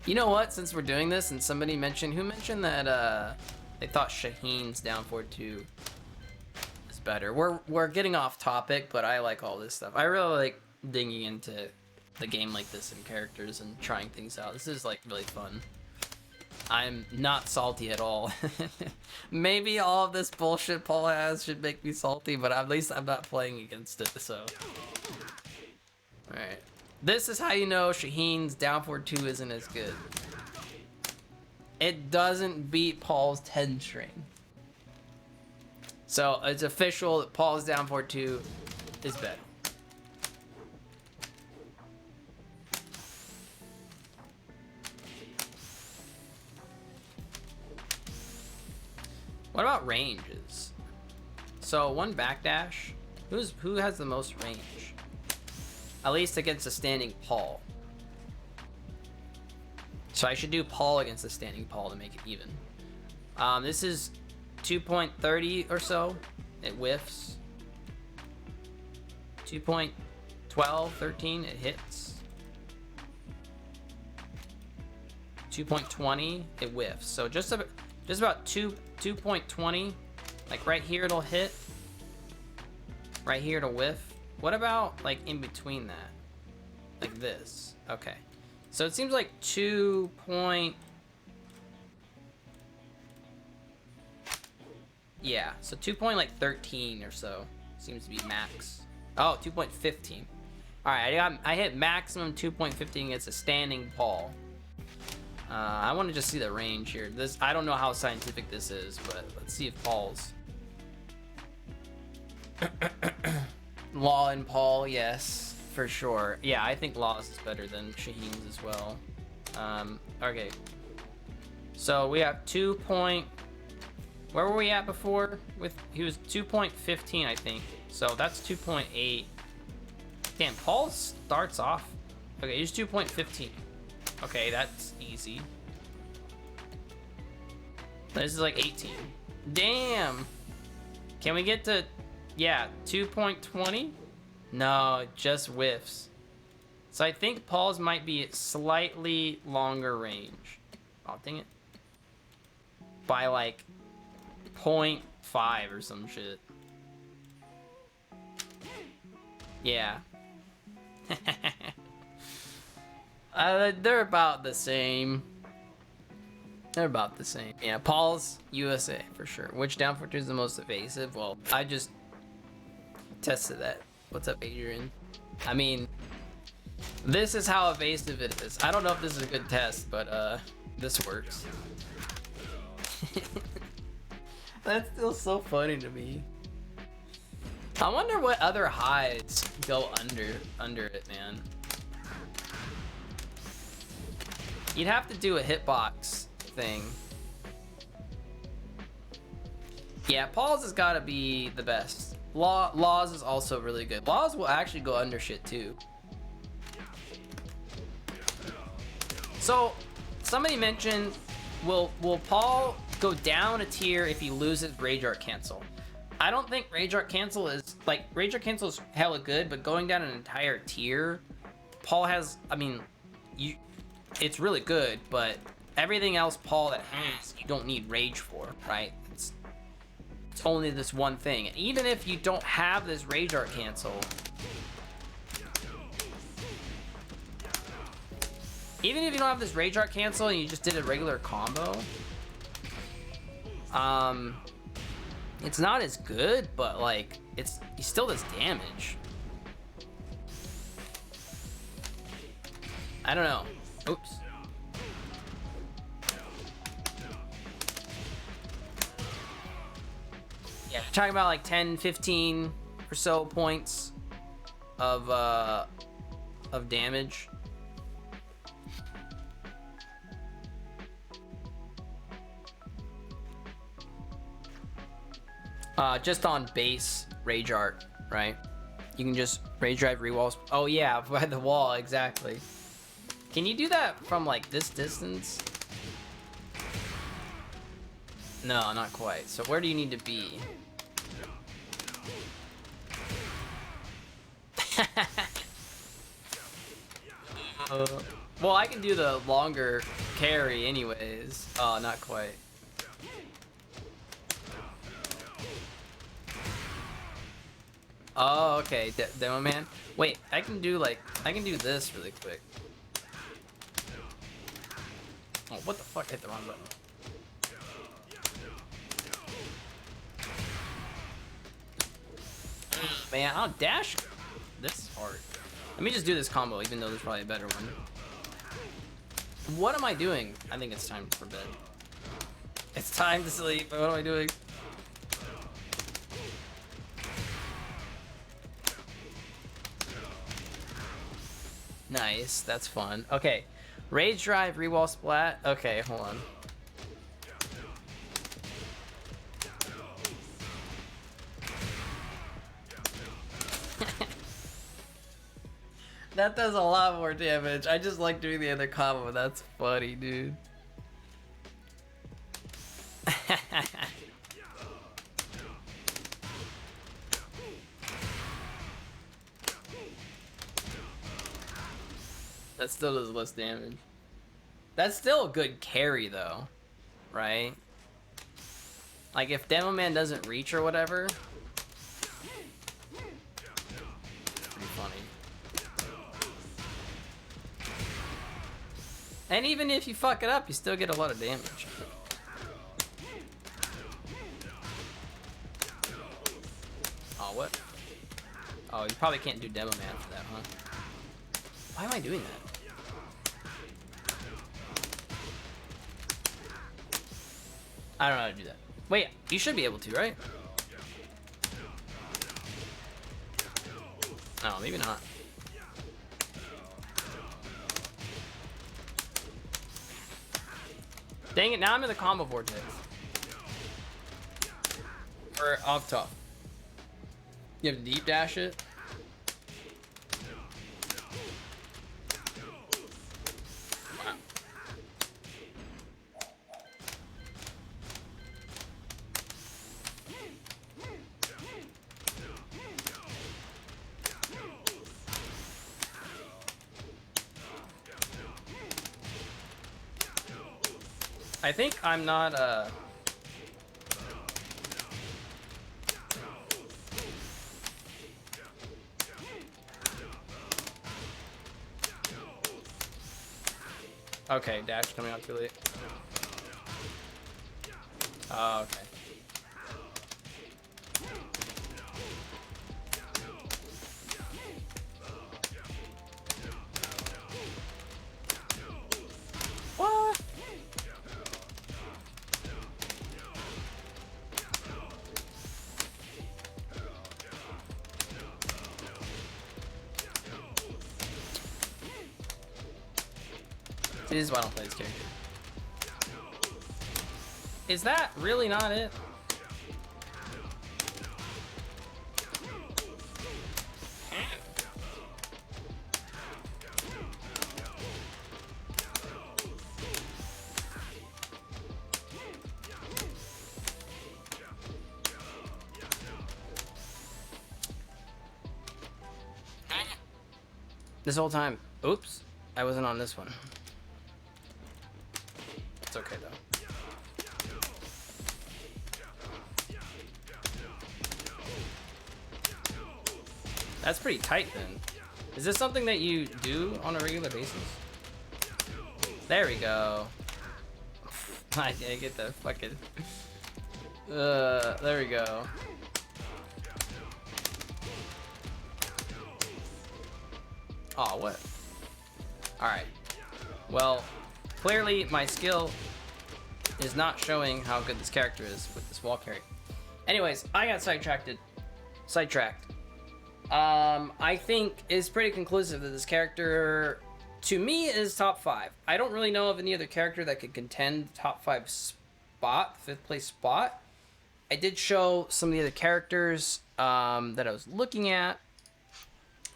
You know what? Since we're doing this, and somebody mentioned, who mentioned that they thought Shaheen's down forward 2 is better. We're getting off topic, but I like all this stuff. I really like digging into the game like this and characters and trying things out. This is like really fun. I'm not salty at all. Maybe all of this bullshit Paul has should make me salty, but at least I'm not playing against it, so. Alright. This is how you know Shaheen's down forward 2 isn't as good. It doesn't beat Paul's 10 string. So it's official that Paul's down forward 2 is better. What about ranges? So one backdash. Who has the most range? At least against a standing Paul. So I should do Paul against a standing Paul to make it even. This is 2.30 or so. It whiffs. 2.12, 13, it hits. 2.20, it whiffs. So just about 2.20. Like right here it'll hit. Right here it'll whiff. What about like in between that? Like this. Okay. So it seems like 2. Yeah, so 2.13 or so seems to be max. Oh, 2.15. All right, I hit maximum 2.15 against a standing Paul. I want to just see the range here. I don't know how scientific this is, but let's see if Paul's. Law and Paul, yes, for sure. Yeah, I think Law's is better than Shaheen's as well. Okay. So we have where were we at before? He was 2.15, I think. So that's 2.8. Damn, Paul starts off. Okay, he's 2.15. Okay, that's easy. This is like 18. Damn. Can we get to, yeah, 2.20? No, it just whiffs. So I think Paul's might be slightly longer range. Oh, dang it. By like 0.5 or some shit. Yeah. They're about the same. They're about the same. Yeah, Paul's USA for sure. Which down for 2 is the most evasive? Well, I just tested that. What's up, Adrian? I mean, this is how evasive it is. I don't know if this is a good test, but this works. That's still so funny to me. I wonder what other hides go under it, man. You'd have to do a hitbox thing. Yeah, Paul's has got to be the best. Laws is also really good. Laws will actually go under shit too. So somebody mentioned, will Paul go down a tier if he loses Rage Art Cancel? I don't think Rage Art Cancel is, like, Rage Art Cancel is hella good, but going down an entire tier, Paul has, I mean, it's really good, but everything else Paul that has, you don't need Rage for, right? It's only this one thing. And even if you don't have this Rage Art Cancel, even if you don't have this Rage Art Cancel and you just did a regular combo, it's not as good, but like he still does damage. I don't know. Oops. Yeah, talking about like 10, 15 or so points of damage. Just on base rage art, right? You can just rage drive rewalls. Oh yeah, by the wall, exactly. Can you do that from like this distance? No, not quite. So where do you need to be? Well, I can do the longer carry anyways. Oh, not quite. Oh, okay, Demo Man. Wait, I can do this really quick. Oh, what the fuck? I hit the wrong button. Man, I'll dash this hard. Let me just do this combo, even though there's probably a better one. What am I doing? I think it's time for bed. It's time to sleep. What am I doing? Nice, that's fun. Okay, rage drive, rewall splat. Okay, hold on. That does a lot more damage. I just like doing the other combo. That's funny, dude. That still does less damage. That's still a good carry though, right? Like if Demo Man doesn't reach or whatever. It's pretty funny. And even if you fuck it up, you still get a lot of damage. Oh, what? Oh, you probably can't do Demo Man for that, huh? Why am I doing that? I don't know how to do that. Wait, you should be able to, right? Oh, maybe not. Dang it, now I'm in the combo vortex. Or off top. You have to deep dash it. Wow. I think I'm not okay, dash coming out too late. Oh, okay. What? This is why I don't play this character. Is that really not it? This whole time. Oops. I wasn't on this one. It's okay though. That's pretty tight then. Is this something that you do on a regular basis? There we go. I get the fucking... there we go. Oh, what? Alright. Well, clearly my skill is not showing how good this character is with this wall carry. Anyways, I got sidetracked. I think it's pretty conclusive that this character, to me, is top 5. I don't really know of any other character that could contend top 5 spot, 5th place spot. I did show some of the other characters that I was looking at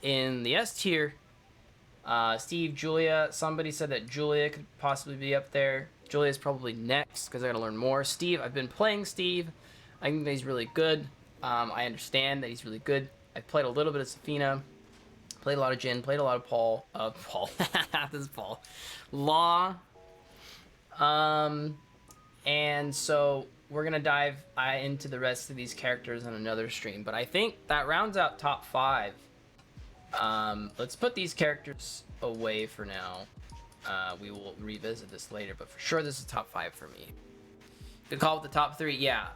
in the S tier. Steve, Julia. Somebody said that Julia could possibly be up there. Julia's probably next because I gotta learn more. Steve, I've been playing Steve. I think that he's really good. I understand that he's really good. I played a little bit of Safina. Played a lot of Jin. Played a lot of Paul. Paul. This is Paul. Law. And so we're gonna dive into the rest of these characters on another stream. But I think that rounds out top 5. Let's put these characters away for now. We will revisit this later, but for sure this is top 5 for me. To call it the top 3, yeah.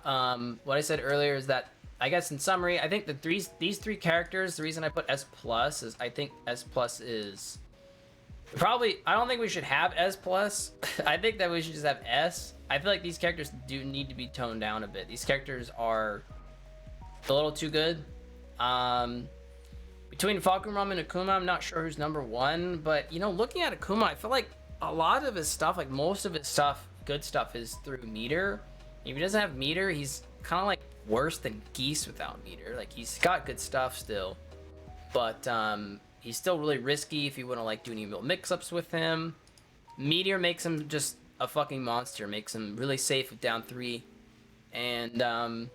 What I said earlier is that, I guess in summary, I think these 3 characters, the reason I put S plus is I think S plus is probably, I don't think we should have S plus. I think that we should just have S. I feel like these characters do need to be toned down a bit. These characters are a little too good. Between Falconrum and Akuma, I'm not sure who's number 1, but you know, looking at Akuma, I feel like a lot of his stuff, like most of his stuff, good stuff, is through meter. If he doesn't have meter, he's kind of like worse than Geese without meter. Like, he's got good stuff still, but he's still really risky if you want to like do any real mix-ups with him. Meteor makes him just a fucking monster, makes him really safe with down 3. And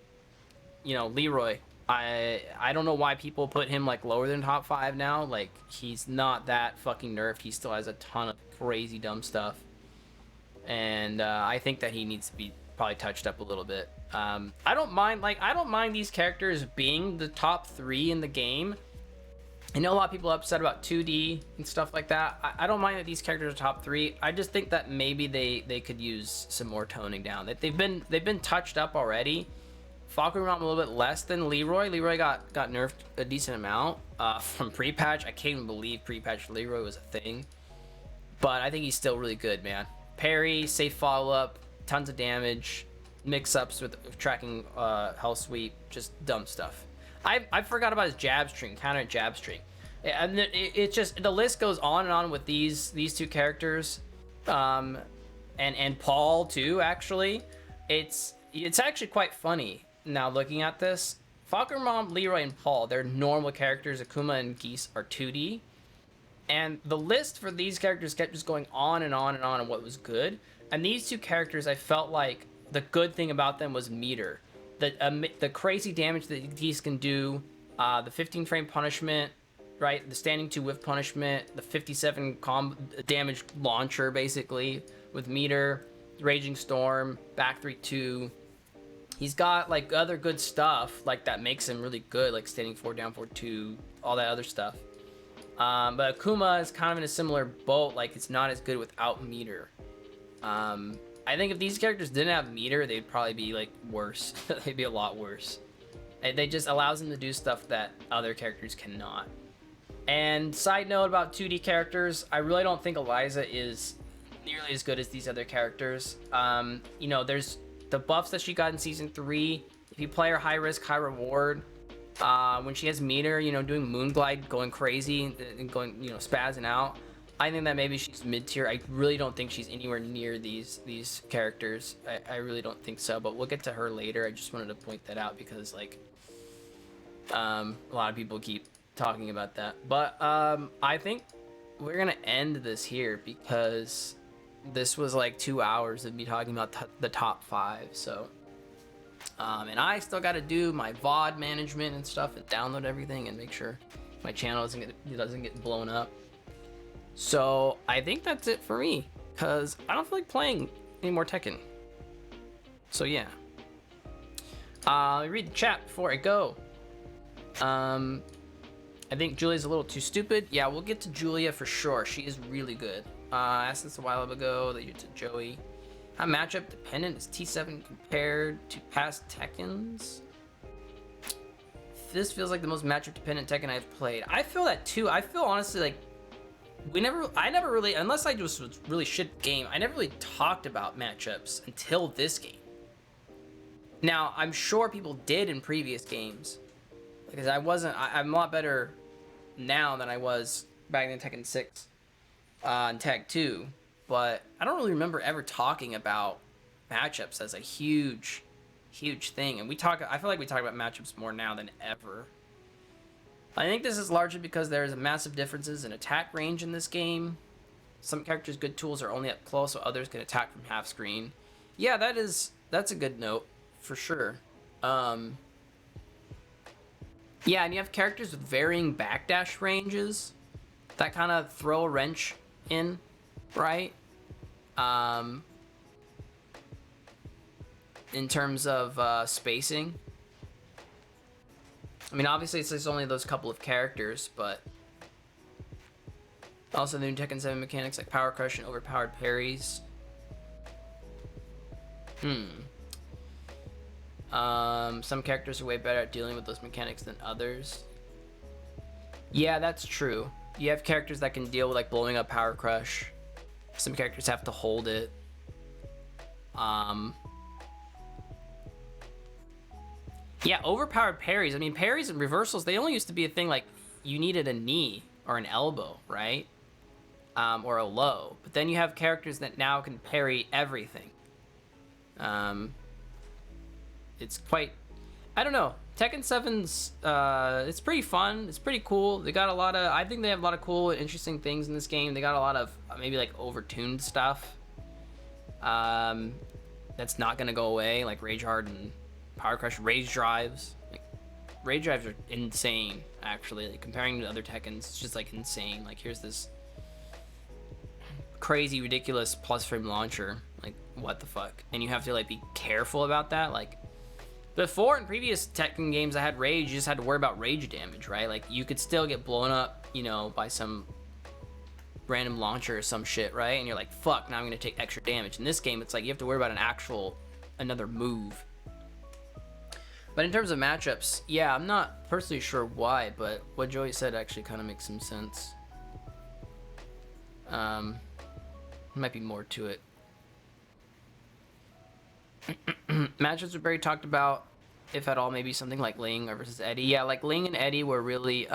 you know, Leroy, I don't know why people put him like lower than top 5 now. Like, he's not that fucking nerfed. He still has a ton of crazy dumb stuff, and I think that he needs to be probably touched up a little bit. I don't mind these characters being the top 3 in the game. I know a lot of people are upset about 2D and stuff like that. I don't mind that these characters are top 3. I just think that maybe they could use some more toning down. That they've been touched up already. Falconrum a little bit less than Leroy. Leroy got nerfed a decent amount from pre-patch. I can't even believe pre-patch Leroy was a thing. But I think he's still really good, man. Parry, safe follow-up, tons of damage, mix-ups with tracking health sweep, just dumb stuff. I forgot about his jab string, counter jab string. And it just, the list goes on and on with these 2 characters. And Paul too, actually. It's actually quite funny. Now looking at this, Falconrum, Leroy, and Paul, they're normal characters. Akuma and Geese are 2D. And the list for these characters kept just going on and on and on what was good. And these 2 characters, I felt like the good thing about them was meter. The crazy damage that Geese can do, the 15 frame punishment, right? The standing 2 whiff punishment, the 57 damage launcher basically with meter, Raging Storm, back 3-2. He's got like other good stuff like that makes him really good, like standing 4 down 4-2, all that other stuff. But Akuma is kind of in a similar boat, like it's not as good without meter. I think if these characters didn't have meter, they'd probably be like worse. They'd be a lot worse. They just allows them to do stuff that other characters cannot. And side note about 2D characters, I really don't think Eliza is nearly as good as these other characters. You know, there's the buffs that she got in season 3. If you play her high risk, high reward, when she has meter, you know, doing Moonglide, going crazy and going, you know, spazzing out, I think that maybe she's mid-tier. I really don't think she's anywhere near these characters. I really don't think so, but we'll get to her later. I just wanted to point that out because, like, a lot of people keep talking about that. But I think we're gonna end this here because this was like 2 hours of me talking about the top 5. So and I still got to do my VOD management and stuff and download everything and make sure my channel doesn't get blown up. So I think that's it for me because I don't feel like playing any more Tekken. So yeah, let me read the chat before I go. I think Julia's a little too stupid. Yeah, we'll get to Julia for sure. She is really good. I asked this a while ago that you're to Joey. How matchup dependent is T7 compared to past Tekkens? This feels like the most matchup dependent Tekken I've played. I feel that too. I feel honestly like I never really, unless I just was really shit game, I never really talked about matchups until this game. Now, I'm sure people did in previous games because I'm a lot better now than I was back in Tekken 6 and Tag 2, but I don't really remember ever talking about matchups as a huge huge thing. And I feel like we talk about matchups more now than ever. I think this is largely because there's massive differences in attack range in this game. Some characters' good tools are only up close, so others can attack from half screen. Yeah, that's a good note, for sure. Yeah, and you have characters with varying backdash ranges that kind of throw a wrench in, right? In terms of spacing. I mean, obviously it's only those couple of characters, but also the new Tekken 7 mechanics like Power Crush and overpowered parries. Some characters are way better at dealing with those mechanics than others. Yeah, that's true. You have characters that can deal with like blowing up Power Crush. Some characters have to hold it. Yeah, overpowered parries. I mean, parries and reversals, they only used to be a thing like you needed a knee or an elbow, right? Or a low. But then you have characters that now can parry everything. It's quite... I don't know. Tekken 7's... it's pretty fun. It's pretty cool. They got a lot of... I think they have a lot of cool and interesting things in this game. They got a lot of maybe like overtuned stuff. That's not going to go away. Like Rage Hard and Power Crush. Rage Drives. Like, Rage Drives are insane, actually. Like, comparing to other Tekkens, it's just like insane. Like, here's this crazy, ridiculous plus frame launcher. Like, what the fuck? And you have to like be careful about that. Like, before in previous Tekken games that had rage, you just had to worry about rage damage, right? Like, you could still get blown up, you know, by some random launcher or some shit, right? And you're like, fuck, now I'm gonna take extra damage. In this game, it's like you have to worry about another move. But in terms of matchups, yeah, I'm not personally sure why, but what Joey said actually kind of makes some sense. Might be more to it. Matchups are very talked about, if at all, maybe something like Ling versus Eddie. Yeah, like Ling and Eddie were really,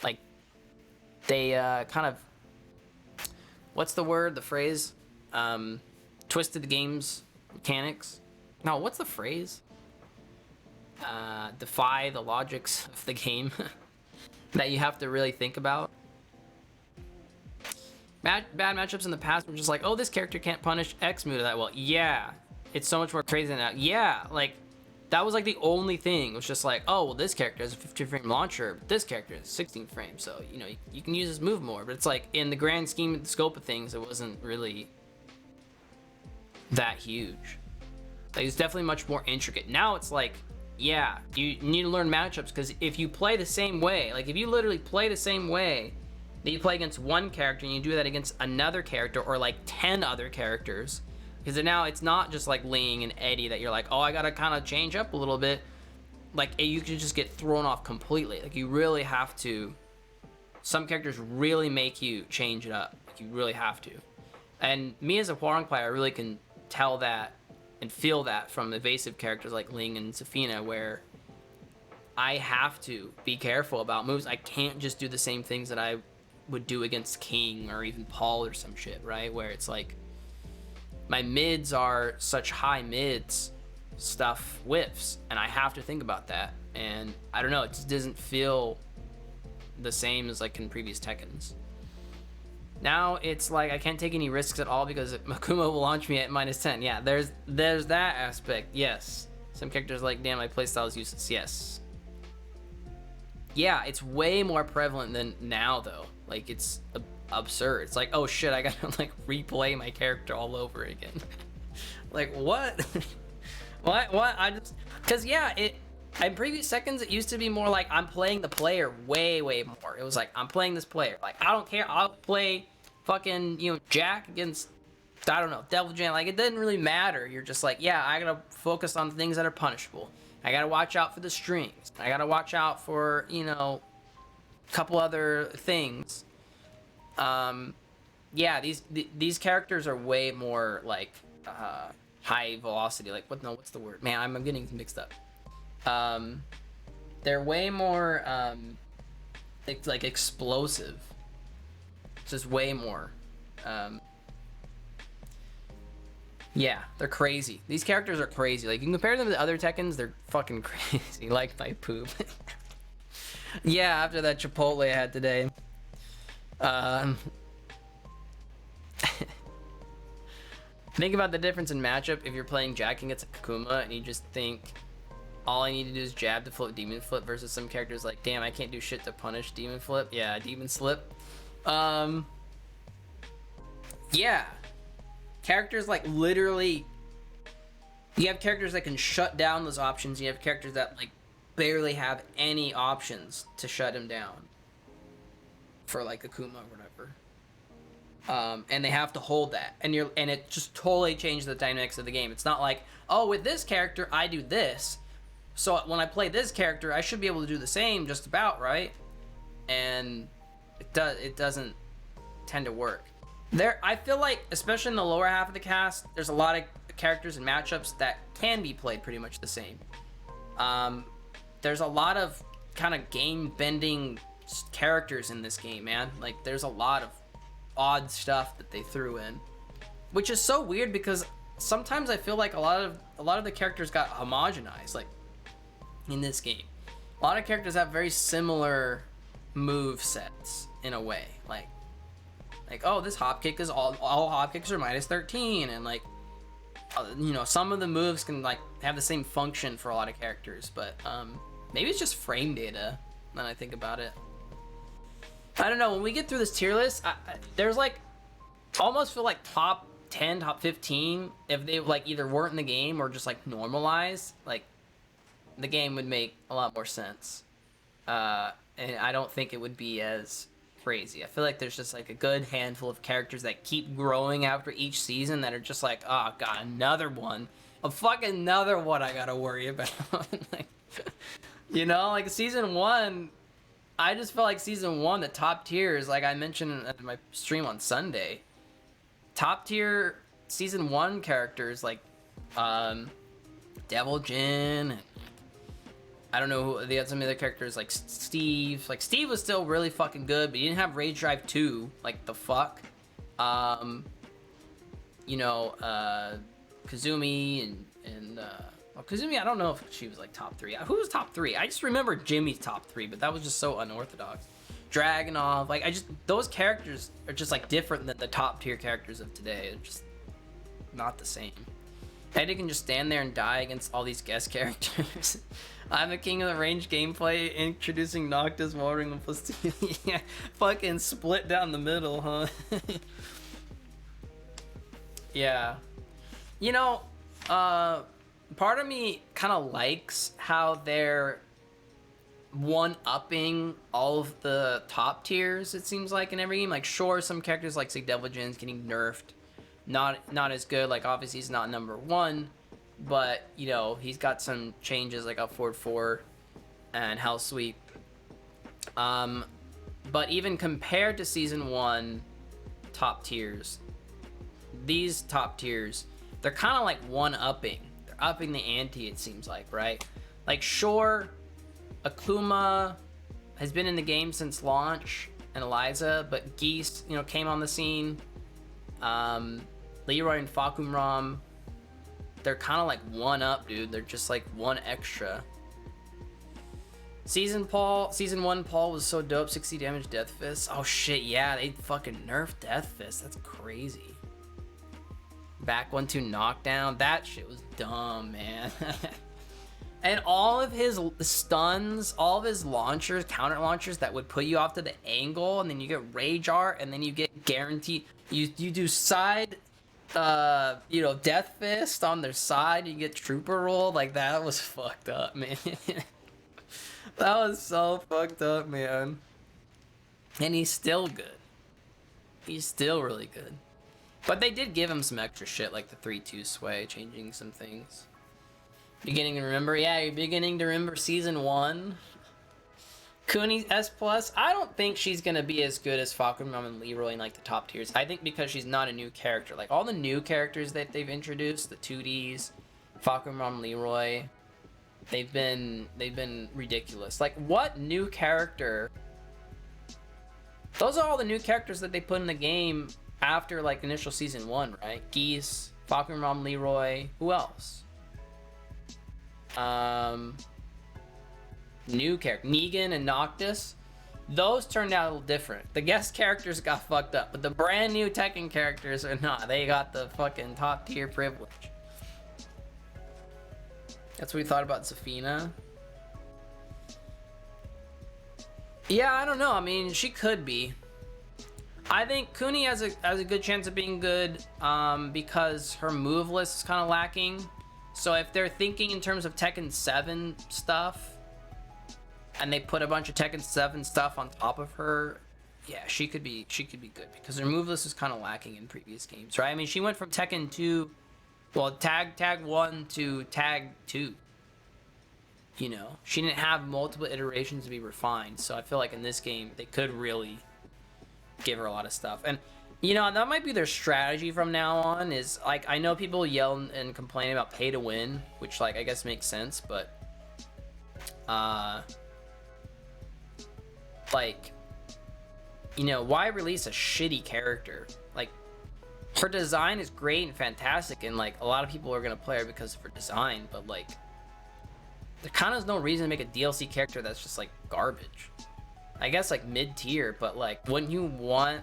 like, they kind of, what's the word, the phrase? Twisted the game's mechanics. No, what's the phrase? Defy the logics of the game that you have to really think about. Bad matchups in the past were just like, oh, this character can't punish X move that well. Yeah, it's so much more crazy than that. Yeah, like, that was like the only thing. It was just like, oh, well, this character has a 15 frame launcher, but this character has 16 frames, so, you know, you can use this move more. But it's like, in the grand scheme of the scope of things, it wasn't really that huge. Like, it's definitely much more intricate. Now it's like, yeah, you need to learn matchups, because if you play the same way, like, if you literally play the same way that you play against one character and you do that against another character or like 10 other characters, because now it's not just like Ling and Eddie that you're like, oh, I gotta kind of change up a little bit. Like, you could just get thrown off completely. Like, you really have to, some characters really make you change it up. Like, you really have to. And me as a Hwoarang player, I really can tell that and feel that from evasive characters like Ling and Zafina, where I have to be careful about moves. I can't just do the same things that I would do against King or even Paul or some shit, right? Where it's like, my mids are such high mids, stuff whiffs, and I have to think about that. And I don't know, it just doesn't feel the same as like in previous Tekkens. Now it's like I can't take any risks at all because Makuma will launch me at -10. Yeah, there's that aspect. Yes, some characters like, damn, my playstyle is useless. Yes. Yeah, it's way more prevalent than now though. Like, it's absurd. It's like, oh shit, I gotta like replay my character all over again. Like, what? what I just, because yeah, in previous Tekkens it used to be more like I'm playing the player way more. It was like, I'm playing this player, like, I don't care, I'll play fucking, you know, Jack against, I don't know, Devil Jam. Like, it doesn't really matter. You're just like, yeah, I gotta focus on things that are punishable. I gotta watch out for the strings. I gotta watch out for, you know, a couple other things. Yeah, these characters are way more like high velocity. Like, what's the word? Man, I'm getting mixed up. They're way more like explosive. Just way more. Yeah, they're crazy. These characters are crazy. Like, you can compare them to other Tekkens, they're fucking crazy. Like my poop. Yeah, after that Chipotle I had today. Think about the difference in matchup if you're playing Jack against a Kakuma and you just think all I need to do is jab to flip Demon Flip versus some characters like, damn, I can't do shit to punish Demon Flip. Yeah, Demon Slip. Yeah. Characters like literally, you have characters that can shut down those options. You have characters that like barely have any options to shut him down for like Akuma or whatever. And they have to hold that, and it just totally changed the dynamics of the game. It's not like, oh, with this character I do this, so when I play this character I should be able to do the same just about, right? And it doesn't tend to work. I feel like, especially in the lower half of the cast, there's a lot of characters and matchups that can be played pretty much the same. There's a lot of kind of game bending characters in this game, man. Like, there's a lot of odd stuff that they threw in, which is so weird because sometimes I feel like a lot of the characters got homogenized. Like in this game, a lot of characters have very similar move sets in a way. Like, oh, this hop kick is all hop kicks are minus 13, and like, you know, some of the moves can like have the same function for a lot of characters, but maybe it's just frame data when I think about it. I don't know, when we get through this tier list, there's like, almost feel like top 10, top 15, if they like either weren't in the game or just like normalized, like the game would make a lot more sense. And I don't think it would be as crazy. I feel like there's just like a good handful of characters that keep growing after each season that are just like, oh god, another one. A fucking another one I gotta worry about. Like, you know, like season 1, I just felt like season 1, the top tiers, like I mentioned at my stream on Sunday, top tier season 1 characters like Devil Jin, and I don't know who they had some other characters like Steve. Like Steve was still really fucking good, but he didn't have Rage Drive 2. Like the fuck. You know, Kazumi and well, Kazumi, I don't know if she was like top 3. Who was top 3? I just remember Jimmy's top 3, but that was just so unorthodox. Dragunov, like those characters are just like different than the top tier characters of today. They're just not the same. Eddie can just stand there and die against all these guest characters. I'm the king of the range gameplay, introducing Noctis, Watering and plus 2. Yeah, fucking split down the middle, huh? Yeah. You know, part of me kind of likes how they're one-upping all of the top tiers, it seems like, in every game. Like, sure, some characters like, say, Devil Jin's getting nerfed. Not as good. Like, obviously he's not number 1, but you know, he's got some changes like up forward 4 and Hell Sweep. But even compared to season 1 top tiers, these top tiers, they're kind of like one-upping. They're upping the ante, it seems like, right? Like, sure, Akuma has been in the game since launch, and Eliza, but Geese, you know, came on the scene. Leroy and Fakumram, they're kind of like one up, dude. They're just like one extra. Season 1 Paul was so dope. 60 damage Death Fist. Oh shit, yeah, they fucking nerfed Death Fist. That's crazy. Back 1-2 knockdown. That shit was dumb, man. And all of his stuns, all of his launchers, counter launchers that would put you off to the angle, and then you get Rage Art, and then you get guaranteed. You do side, you know, Death Fist on their side. You get Trooper Roll. Like, that was fucked up, man. That was so fucked up, man. And he's still good. He's still really good. But they did give him some extra shit, like the 3-2 sway, changing some things. Beginning to remember? Yeah, you're beginning to remember season 1. Kuni S+, I don't think she's gonna be as good as Fakumram and Leroy in like the top tiers. I think because she's not a new character. Like all the new characters that they've introduced, the 2Ds, Fakumram, Leroy, they've been ridiculous. Like, what new character? Those are all the new characters that they put in the game after like initial season 1, right? Geese, Falcon Rom Leroy. Who else? New character. Negan and Noctis. Those turned out a little different. The guest characters got fucked up, but the brand new Tekken characters are not. They got the fucking top tier privilege. That's what we thought about Zafina. Yeah, I don't know. I mean, she could be. I think Kuni has a good chance of being good because her move list is kind of lacking. So if they're thinking in terms of Tekken 7 stuff, and they put a bunch of Tekken 7 stuff on top of her, yeah, she could be good because her move list is kind of lacking in previous games, right? I mean, she went from Tekken 2, well, tag 1 to tag 2. You know, she didn't have multiple iterations to be refined, so I feel like in this game they could really give her a lot of stuff. And you know, that might be their strategy from now on, is like, I know people yell and complain about pay to win, which like I guess makes sense, but like, you know, why release a shitty character? Like, her design is great and fantastic, and like a lot of people are gonna play her because of her design, but like there kind of is no reason to make a DLC character that's just like garbage. I guess like mid-tier, but like, wouldn't you want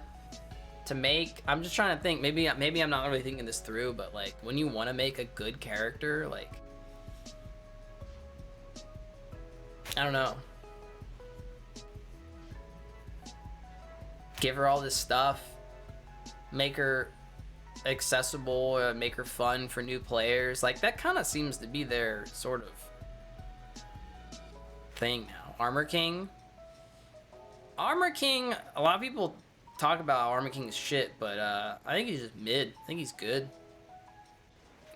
to make, I'm just trying to think, maybe I'm not really thinking this through, but like, when you want to make a good character, like, I don't know, give her all this stuff, make her accessible, make her fun for new players, like that kind of seems to be their sort of thing now. Armor King, a lot of people talk about Armor King's shit, but I think he's just mid. I think he's good.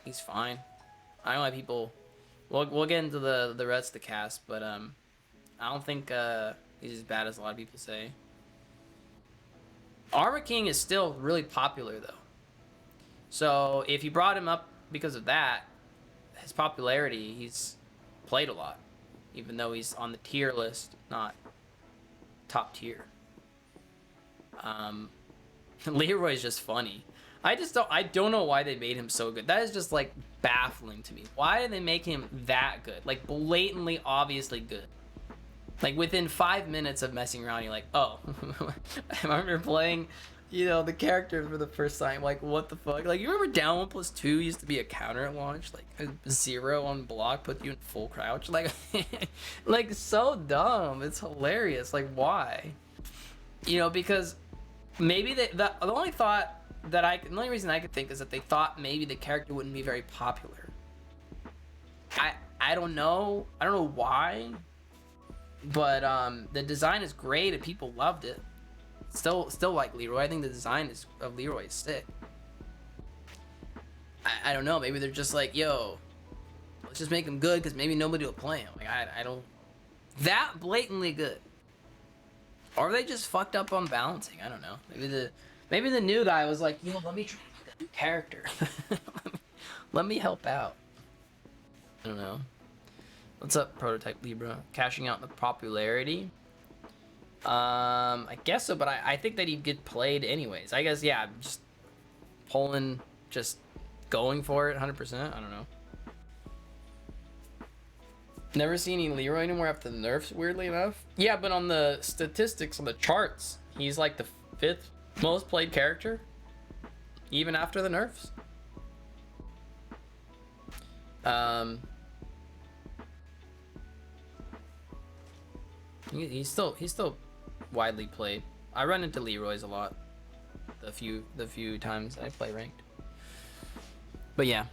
He's fine. I don't know why people, we'll get into the rest of the cast, but I don't think he's as bad as a lot of people say. Armor King is still really popular though, so if you brought him up because of that, his popularity, he's played a lot, even though he's on the tier list, not top tier. Leroy's just funny. I don't know why they made him so good. That is just like baffling to me. Why did they make him that good? Like blatantly, obviously good. Like within 5 minutes of messing around, you're like, oh. I remember playing, you know, the character for the first time. Like, what the fuck? Like, you remember down 1+2 used to be a counter at launch? Like, a 0 on block put you in full crouch? Like, like so dumb. It's hilarious. Like, why? You know, because maybe the only reason I could think is that they thought maybe the character wouldn't be very popular. I don't know. I don't know why. But the design is great and people loved it. Still like Leroy. I think the design of Leroy is sick. I don't know. Maybe they're just like, yo, let's just make him good because maybe nobody will play him. Like I don't, that blatantly good. Or they just fucked up on balancing. I don't know. Maybe the new guy was like, yo, let me try a new character. Let me help out. I don't know. What's up, Prototype Libra? Cashing out the popularity? I guess so, but I think that he'd get played anyways. I guess, yeah, just pulling, just going for it 100%. I don't know. Never seen any Leroy anymore after the nerfs, weirdly enough. Yeah, but on the statistics, on the charts, he's like the 5th most played character, even after the nerfs. He's still widely played. I run into Leroy's a lot. The few times I play ranked. But yeah.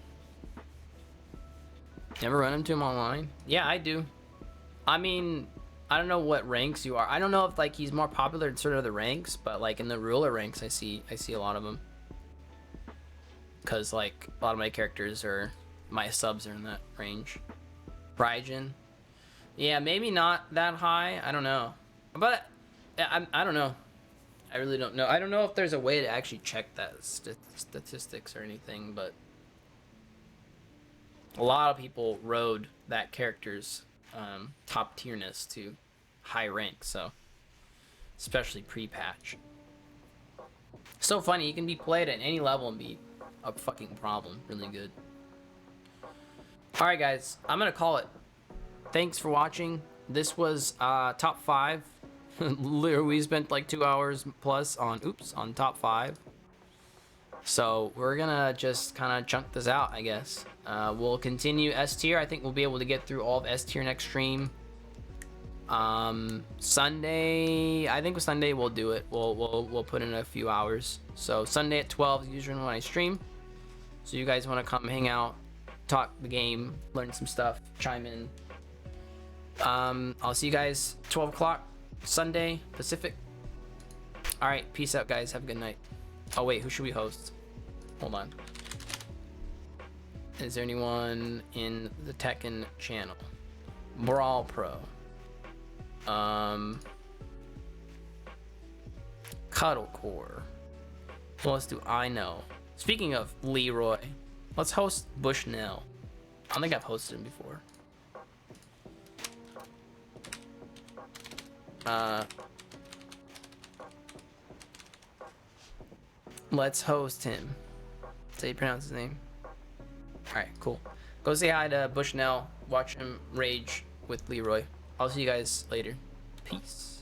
Never run into him online? Yeah, I do. I mean, I don't know what ranks you are. I don't know if like he's more popular in certain other ranks, but like in the ruler ranks I see a lot of them. Cause like a lot of my characters are, my subs are in that range. Raijin. Yeah, maybe not that high. I don't know. But I don't know. I really don't know. I don't know if there's a way to actually check that statistics or anything, but a lot of people rode that character's top tierness to high rank, so especially pre-patch. So funny, you can be played at any level and be a fucking problem. Really good. All right, guys, I'm gonna call it. Thanks for watching. This was top 5. Literally, we spent like 2 hours plus on top 5. So we're gonna just kind of chunk this out, I guess. We'll continue S tier. I think we'll be able to get through all of S tier next stream. Sunday, I think with Sunday we'll do it. We'll put in a few hours. So Sunday at 12 is usually when I stream. So you guys want to come hang out, talk the game, learn some stuff, chime in. I'll see you guys 12 o'clock Sunday Pacific. All right, peace out, guys. Have a good night. Oh wait, who should we host? Hold on. Is there anyone in the Tekken channel? Brawl Pro. Cuddle Core. Who else do I know? Speaking of Leroy, let's host Bushnell. I don't think I've hosted him before. Let's host him. That's how you pronounce his name. Alright, cool. Go say hi to Bushnell. Watch him rage with Leroy. I'll see you guys later. Peace.